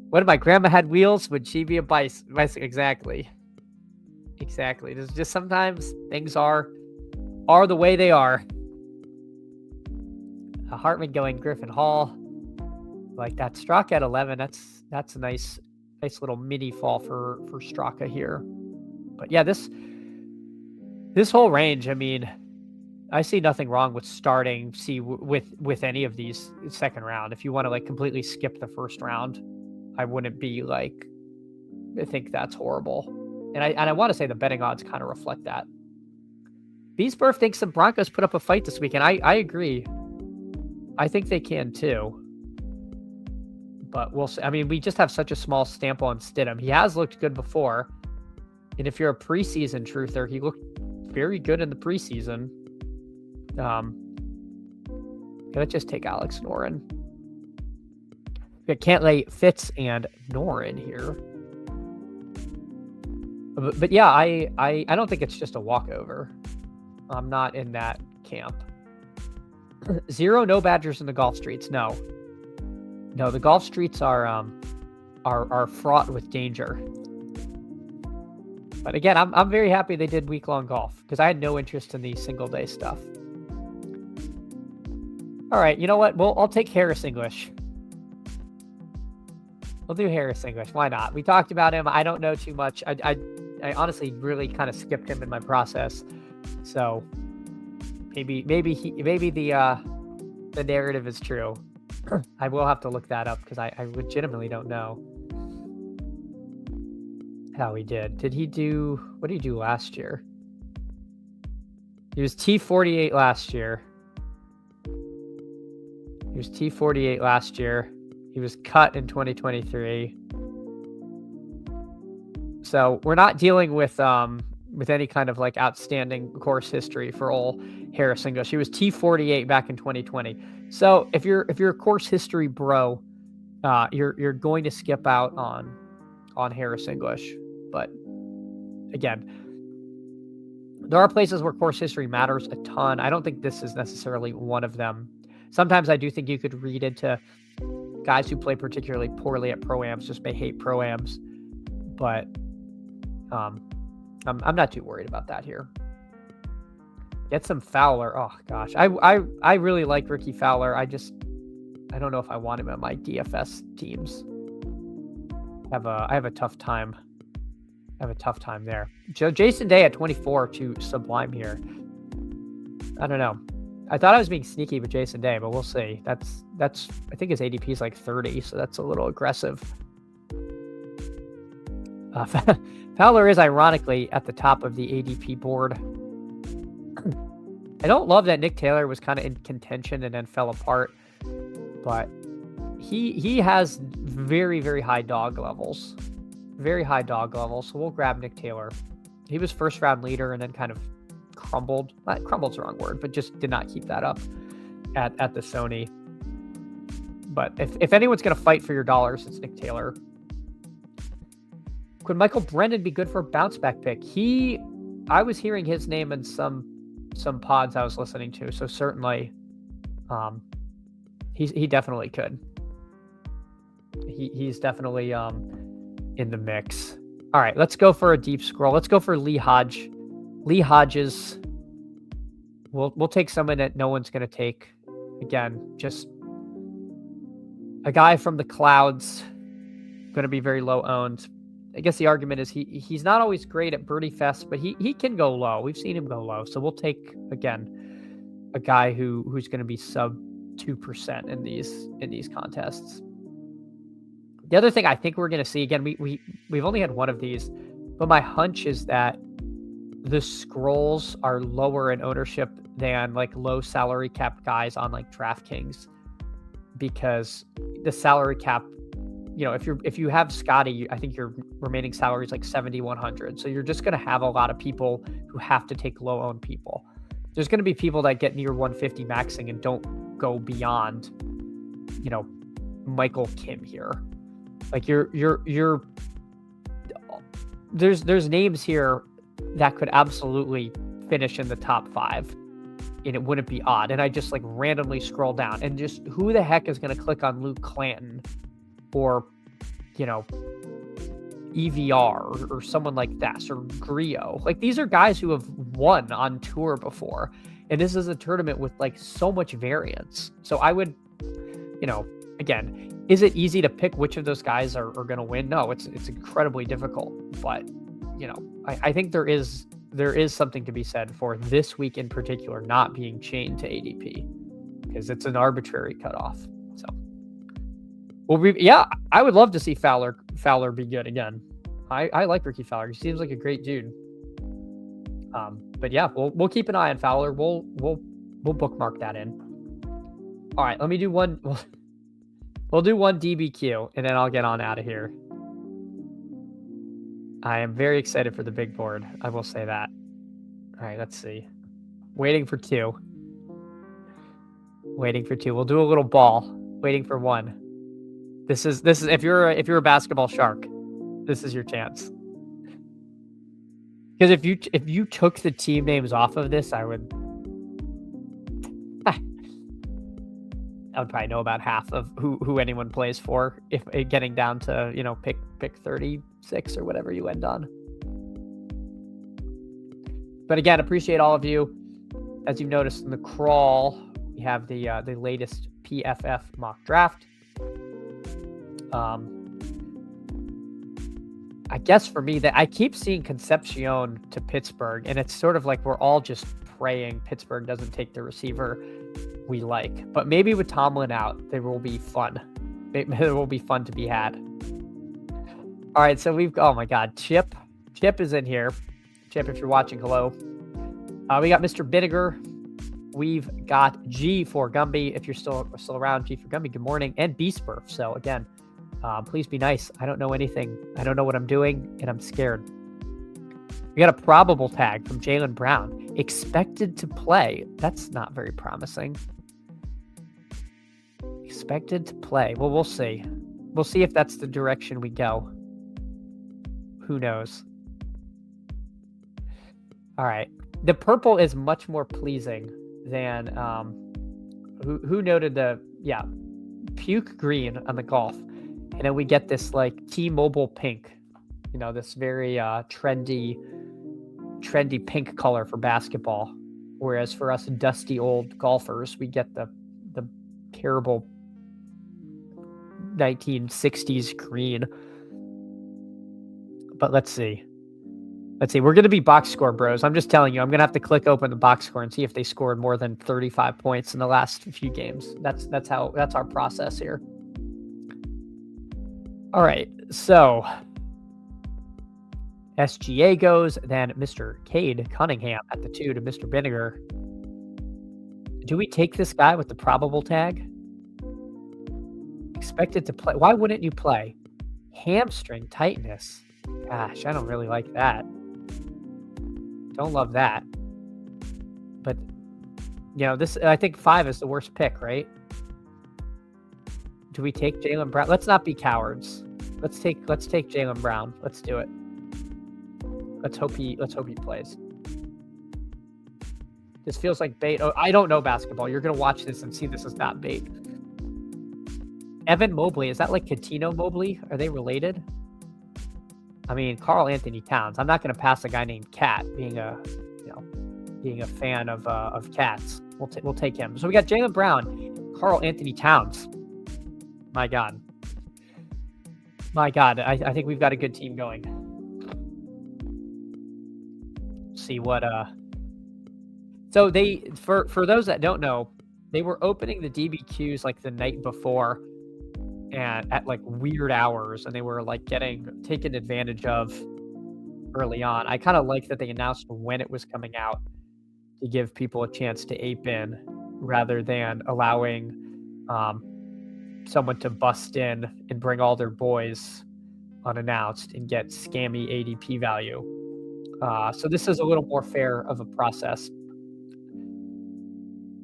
What if my grandma had wheels? Would she be a bicycle? Exactly. There's just sometimes things are the way they are. Hartman going Griffin Hall. Like that. Straka at 11. That's a nice little mini fall for Straka here. But yeah, this whole range, I mean, I see nothing wrong with starting with any of these second round. If you want to like completely skip the first round, I wouldn't be like, I think that's horrible. And I want to say the betting odds kind of reflect that. Beesburf thinks the Broncos put up a fight this weekend. I agree. I think they can too. But we'll see. I mean, we just have such a small sample on Stidham. He has looked good before. And if you're a preseason truther, he looked very good in the preseason. Let's just take Alex Noren. We got Cantlay, Fitz, and Noren here. But yeah, I don't think it's just a walkover. I'm not in that camp. 0, no Badgers in the golf streets. No, the golf streets are fraught with danger. But again, I'm very happy they did week-long golf, because I had no interest in the single-day stuff. All right, you know what? I'll take Harris English. We'll do Harris English. Why not? We talked about him. I don't know too much. I honestly really kind of skipped him in my process. So maybe the narrative is true. I will have to look that up, because I legitimately don't know how he did. What did he do last year? He was T48 last year. He was cut in 2023. So we're not dealing with any kind of like outstanding course history for old Harris English. He was T48 back in 2020. So if you're a course history bro, you're going to skip out on Harris English. But again, there are places where course history matters a ton. I don't think this is necessarily one of them. Sometimes I do think you could read into guys who play particularly poorly at pro-ams just may hate pro-ams. But I'm not too worried about that here. Get some Fowler. Oh gosh, I really like Ricky Fowler. I don't know if I want him at my DFS teams. I have a tough time. There. Jason Day at 24 to Sublime here. I don't know. I thought I was being sneaky with Jason Day, but we'll see. That's I think his ADP is like 30, so that's a little aggressive. Fowler is ironically at the top of the ADP board. I don't love that Nick Taylor was kind of in contention and then fell apart, but he has very, very high dog levels. So we'll grab Nick Taylor. He was first round leader and then kind of crumbled. Crumbled's the wrong word, but just did not keep that up at the Sony. But if anyone's going to fight for your dollars, it's Nick Taylor. Could Michael Brennan be good for a bounce back pick? I was hearing his name in some pods I was listening to, so certainly he definitely could. He's definitely in the mix. All right, let's go for a deep scroll. Let's go for Lee Hodge. Lee Hodges. We'll take someone that no one's going to take. Again, just a guy from the clouds, going to be very low owned. I guess the argument is he's not always great at birdie fest, but he can go low. We've seen him go low, so we'll take again a guy who's going to be sub 2% in these contests. The other thing I think we're going to see, again, we've only had one of these, but my hunch is that the scrolls are lower in ownership than like low salary cap guys on like DraftKings, because the salary cap, if you have Scotty, I think your remaining salary is like 7,100. So you're just going to have a lot of people who have to take low owned people. There's going to be people that get near 150 maxing and don't go beyond, Michael Kim here. Like there's names here that could absolutely finish in the top 5, and it wouldn't be odd. And I just like randomly scroll down, and just who the heck is going to click on Luke Clanton or, EVR or someone like that, or Griot? Like, these are guys who have won on tour before, and this is a tournament with like so much variance. So I would, again, is it easy to pick which of those guys are going to win? No, it's incredibly difficult. But, I think there is something to be said for this week in particular not being chained to ADP, because it's an arbitrary cutoff. So, I would love to see Fowler be good again. I like Ricky Fowler. He seems like a great dude. But yeah, we'll keep an eye on Fowler. We'll bookmark that in. All right, let me do one. We'll do one DBQ, and then I'll get on out of here. I am very excited for the big board. I will say that. All right, let's see. Waiting for two. We'll do a little ball. Waiting for one. This is if you're a basketball shark, this is your chance. Because if you took the team names off of this, I would probably know about half of who anyone plays for, if getting down to pick 36 or whatever you end on. But again, appreciate all of you. As you've noticed in the crawl, we have the latest PFF mock draft. I guess for me, that I keep seeing Concepcion to Pittsburgh, and it's sort of like we're all just praying Pittsburgh doesn't take the receiver we like. But maybe with Tomlin out, there will be fun. There will be fun to be had. All right, so oh my God, Chip is in here. Chip, if you're watching, hello. We got Mr. Binniger. We've got G for Gumby. If you're still around, G for Gumby, good morning. And B-Spurf. So again, please be nice. I don't know anything. I don't know what I'm doing, and I'm scared. We got a probable tag from Jaylen Brown. Expected to play. That's not very promising. Expected to play. Well, we'll see. We'll see if that's the direction we go. Who knows? All right. The purple is much more pleasing than who noted puke green on the golf. And then we get this like T-Mobile pink, this very trendy pink color for basketball. Whereas for us dusty old golfers, we get the terrible 1960s green. But let's see. We're going to be box score bros. I'm just telling you, I'm going to have to click open the box score and see if they scored more than 35 points in the last few games. That's our process here. All right, so SGA goes, then Mr. Cade Cunningham at the 2 to Mr. Binniger. Do we take this guy with the probable tag? Expected to play. Why wouldn't you play? Hamstring tightness. Gosh, I don't really like that. Don't love that. But, this, I think 5 is the worst pick, right? Do we take Jaylen Brown? Let's not be cowards. Let's take Jaylen Brown. Let's do it. Let's hope he plays. This feels like bait. Oh, I don't know basketball. You're gonna watch this and see this is not bait. Evan Mobley, is that like Catino Mobley? Are they related? I mean, Karl Anthony Towns. I'm not gonna pass a guy named Cat being a being a fan of cats. We'll take him. So we got Jaylen Brown, Karl Anthony Towns. My God. I think we've got a good team going. See what so they for those that don't know, they were opening the DBQs like the night before and at like weird hours, and they were like taken advantage of early on. I kind of like that they announced when it was coming out to give people a chance to ape in rather than allowing someone to bust in and bring all their boys unannounced and get scammy ADP value. So this is a little more fair of a process.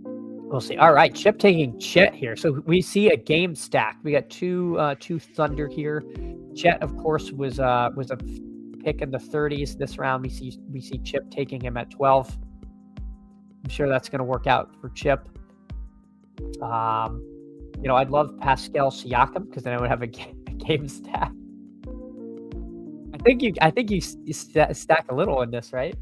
We'll see. All right, Chip taking Chet here. So we see a game stack. We got two Thunder here. Chet, of course, was a pick in the 30s this round. We see Chip taking him at 12. I'm sure that's going to work out for Chip. I'd love Pascal Siakam because then I would have a game stack. I think you stack a little in this, right?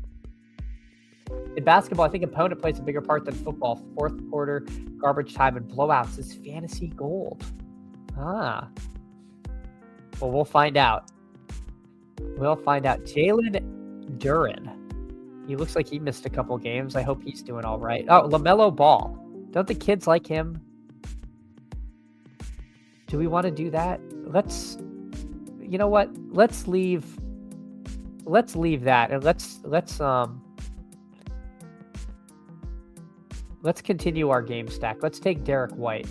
In basketball, I think opponent plays a bigger part than football. Fourth quarter, garbage time, and blowouts is fantasy gold. Well, we'll find out. Jalen Duren. He looks like he missed a couple games. I hope he's doing all right. Oh, LaMelo Ball. Don't the kids like him? Do we want to do that? You know what? Let's leave that, and let's continue our game stack. Let's take Derek White.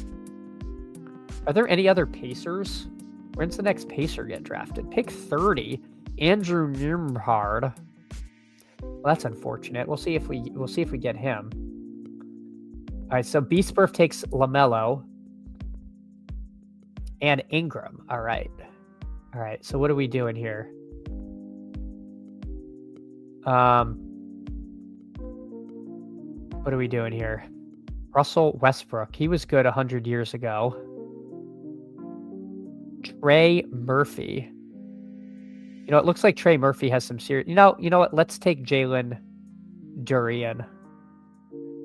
Are there any other Pacers? When's the next Pacer get drafted? Pick 30, Andrew Nembhard. Well, that's unfortunate. We'll see if we get him. All right, so B-Spurf takes LaMelo and Ingram. All right. So what are we doing here? What are we doing here? Russell Westbrook. He was good 100 years ago. Trey Murphy. It looks like Trey Murphy has some serious... You know what? Let's take Jalen Duren.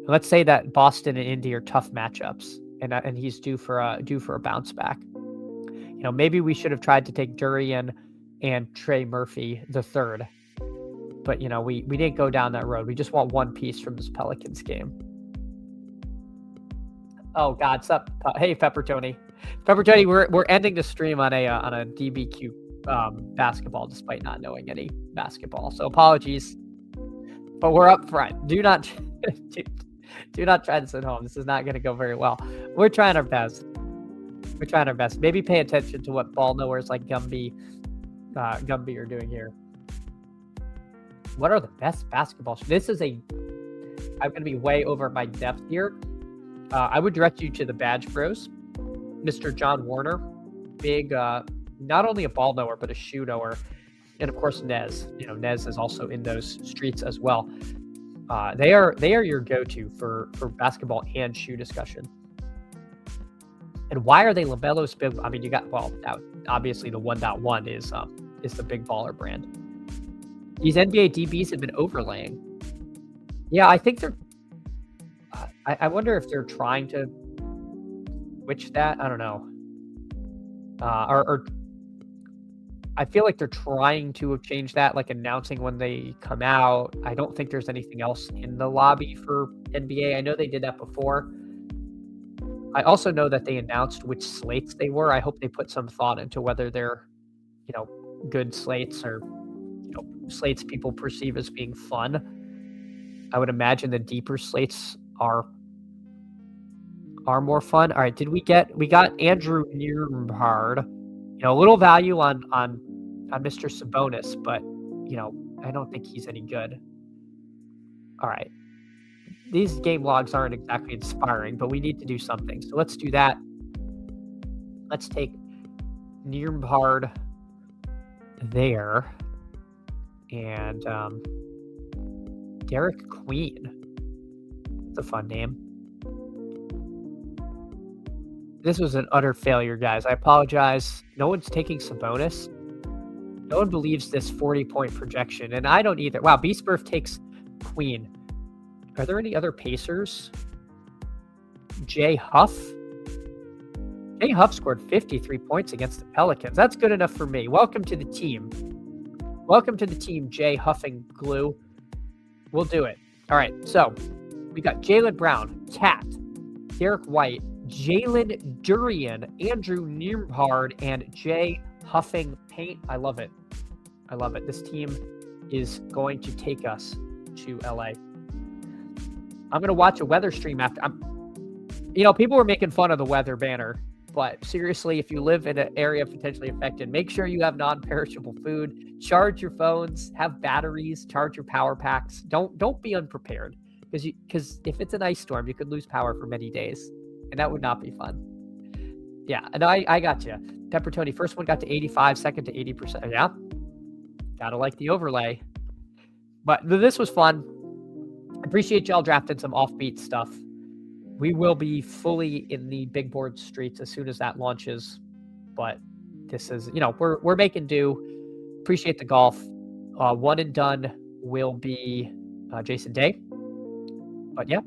Let's say that Boston and Indy are tough matchups, and he's due for a bounce back. Maybe we should have tried to take Durian and Trey Murphy the third. But, we didn't go down that road. We just want one piece from this Pelicans game. Oh, God. Sup? Hey, Pepper Tony. We're ending the stream on a DBQ basketball despite not knowing any basketball. So apologies. But we're up front. Do not try this at home. This is not going to go very well. We're trying our best. Maybe pay attention to what ball knowers like Gumby are doing here. What are the best basketball? I'm going to be way over my depth here. I would direct you to the Badge Bros. Mr. John Warner, big, not only a ball knower, but a shoe knower. And of course, Nez. Nez is also in those streets as well. They are your go-to for basketball and shoe discussion. And why are they LaMelo's big? I mean, obviously the 1.1 is the big baller brand. These NBA DBs have been overlaying. Yeah, I think they're... I wonder if they're trying to switch that. I don't know. Or I feel like they're trying to change that, like announcing when they come out. I don't think there's anything else in the lobby for NBA. I know they did that before. I also know that they announced which slates they were. I hope they put some thought into whether they're, good slates or, slates people perceive as being fun. I would imagine the deeper slates are more fun. All right, we got Andrew Nembhard. A little value on Mr. Sabonis, but I don't think he's any good. All right. These game logs aren't exactly inspiring, but we need to do something. So let's do that. Let's take Nembhard there. And Derek Queen. That's a fun name. This was an utter failure, guys. I apologize. No one's taking Sabonis. No one believes this 40-point projection, and I don't either. Wow, B-Spurf takes Queen. Are there any other Pacers? Jay Huff? Jay Huff scored 53 points against the Pelicans. That's good enough for me. Welcome to the team. Welcome to the team, Jay Huffing Glue. We'll do it. All right, so we got Jaylen Brown, Cat, Derek White, Jalen Durian, Andrew Nembhard, and Jay Huffing Paint. I love it. I love it. This team is going to take us to LA. I'm going to watch a weather stream after. People were making fun of the weather banner, but seriously, if you live in an area potentially affected, make sure you have non-perishable food, charge your phones, have batteries, charge your power packs. Don't be unprepared, because if it's an ice storm, you could lose power for many days, and that would not be fun. Yeah, and I got you. Pepper Tony, first one got to 85, second to 80%. Yeah, gotta like the overlay. But this was fun. Appreciate y'all drafting some offbeat stuff. We will be fully in the big board streets as soon as that launches. But this is, we're making do. Appreciate the golf. One and done will be Jason Day. But yeah,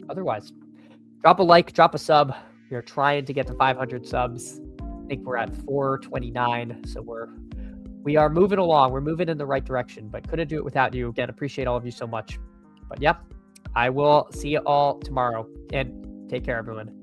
otherwise, drop a like, drop a sub. We are trying to get to 500 subs. I think we're at 429. So we are moving along. We're moving in the right direction, but couldn't do it without you. Again, appreciate all of you so much. But yeah, I will see you all tomorrow, and take care, everyone.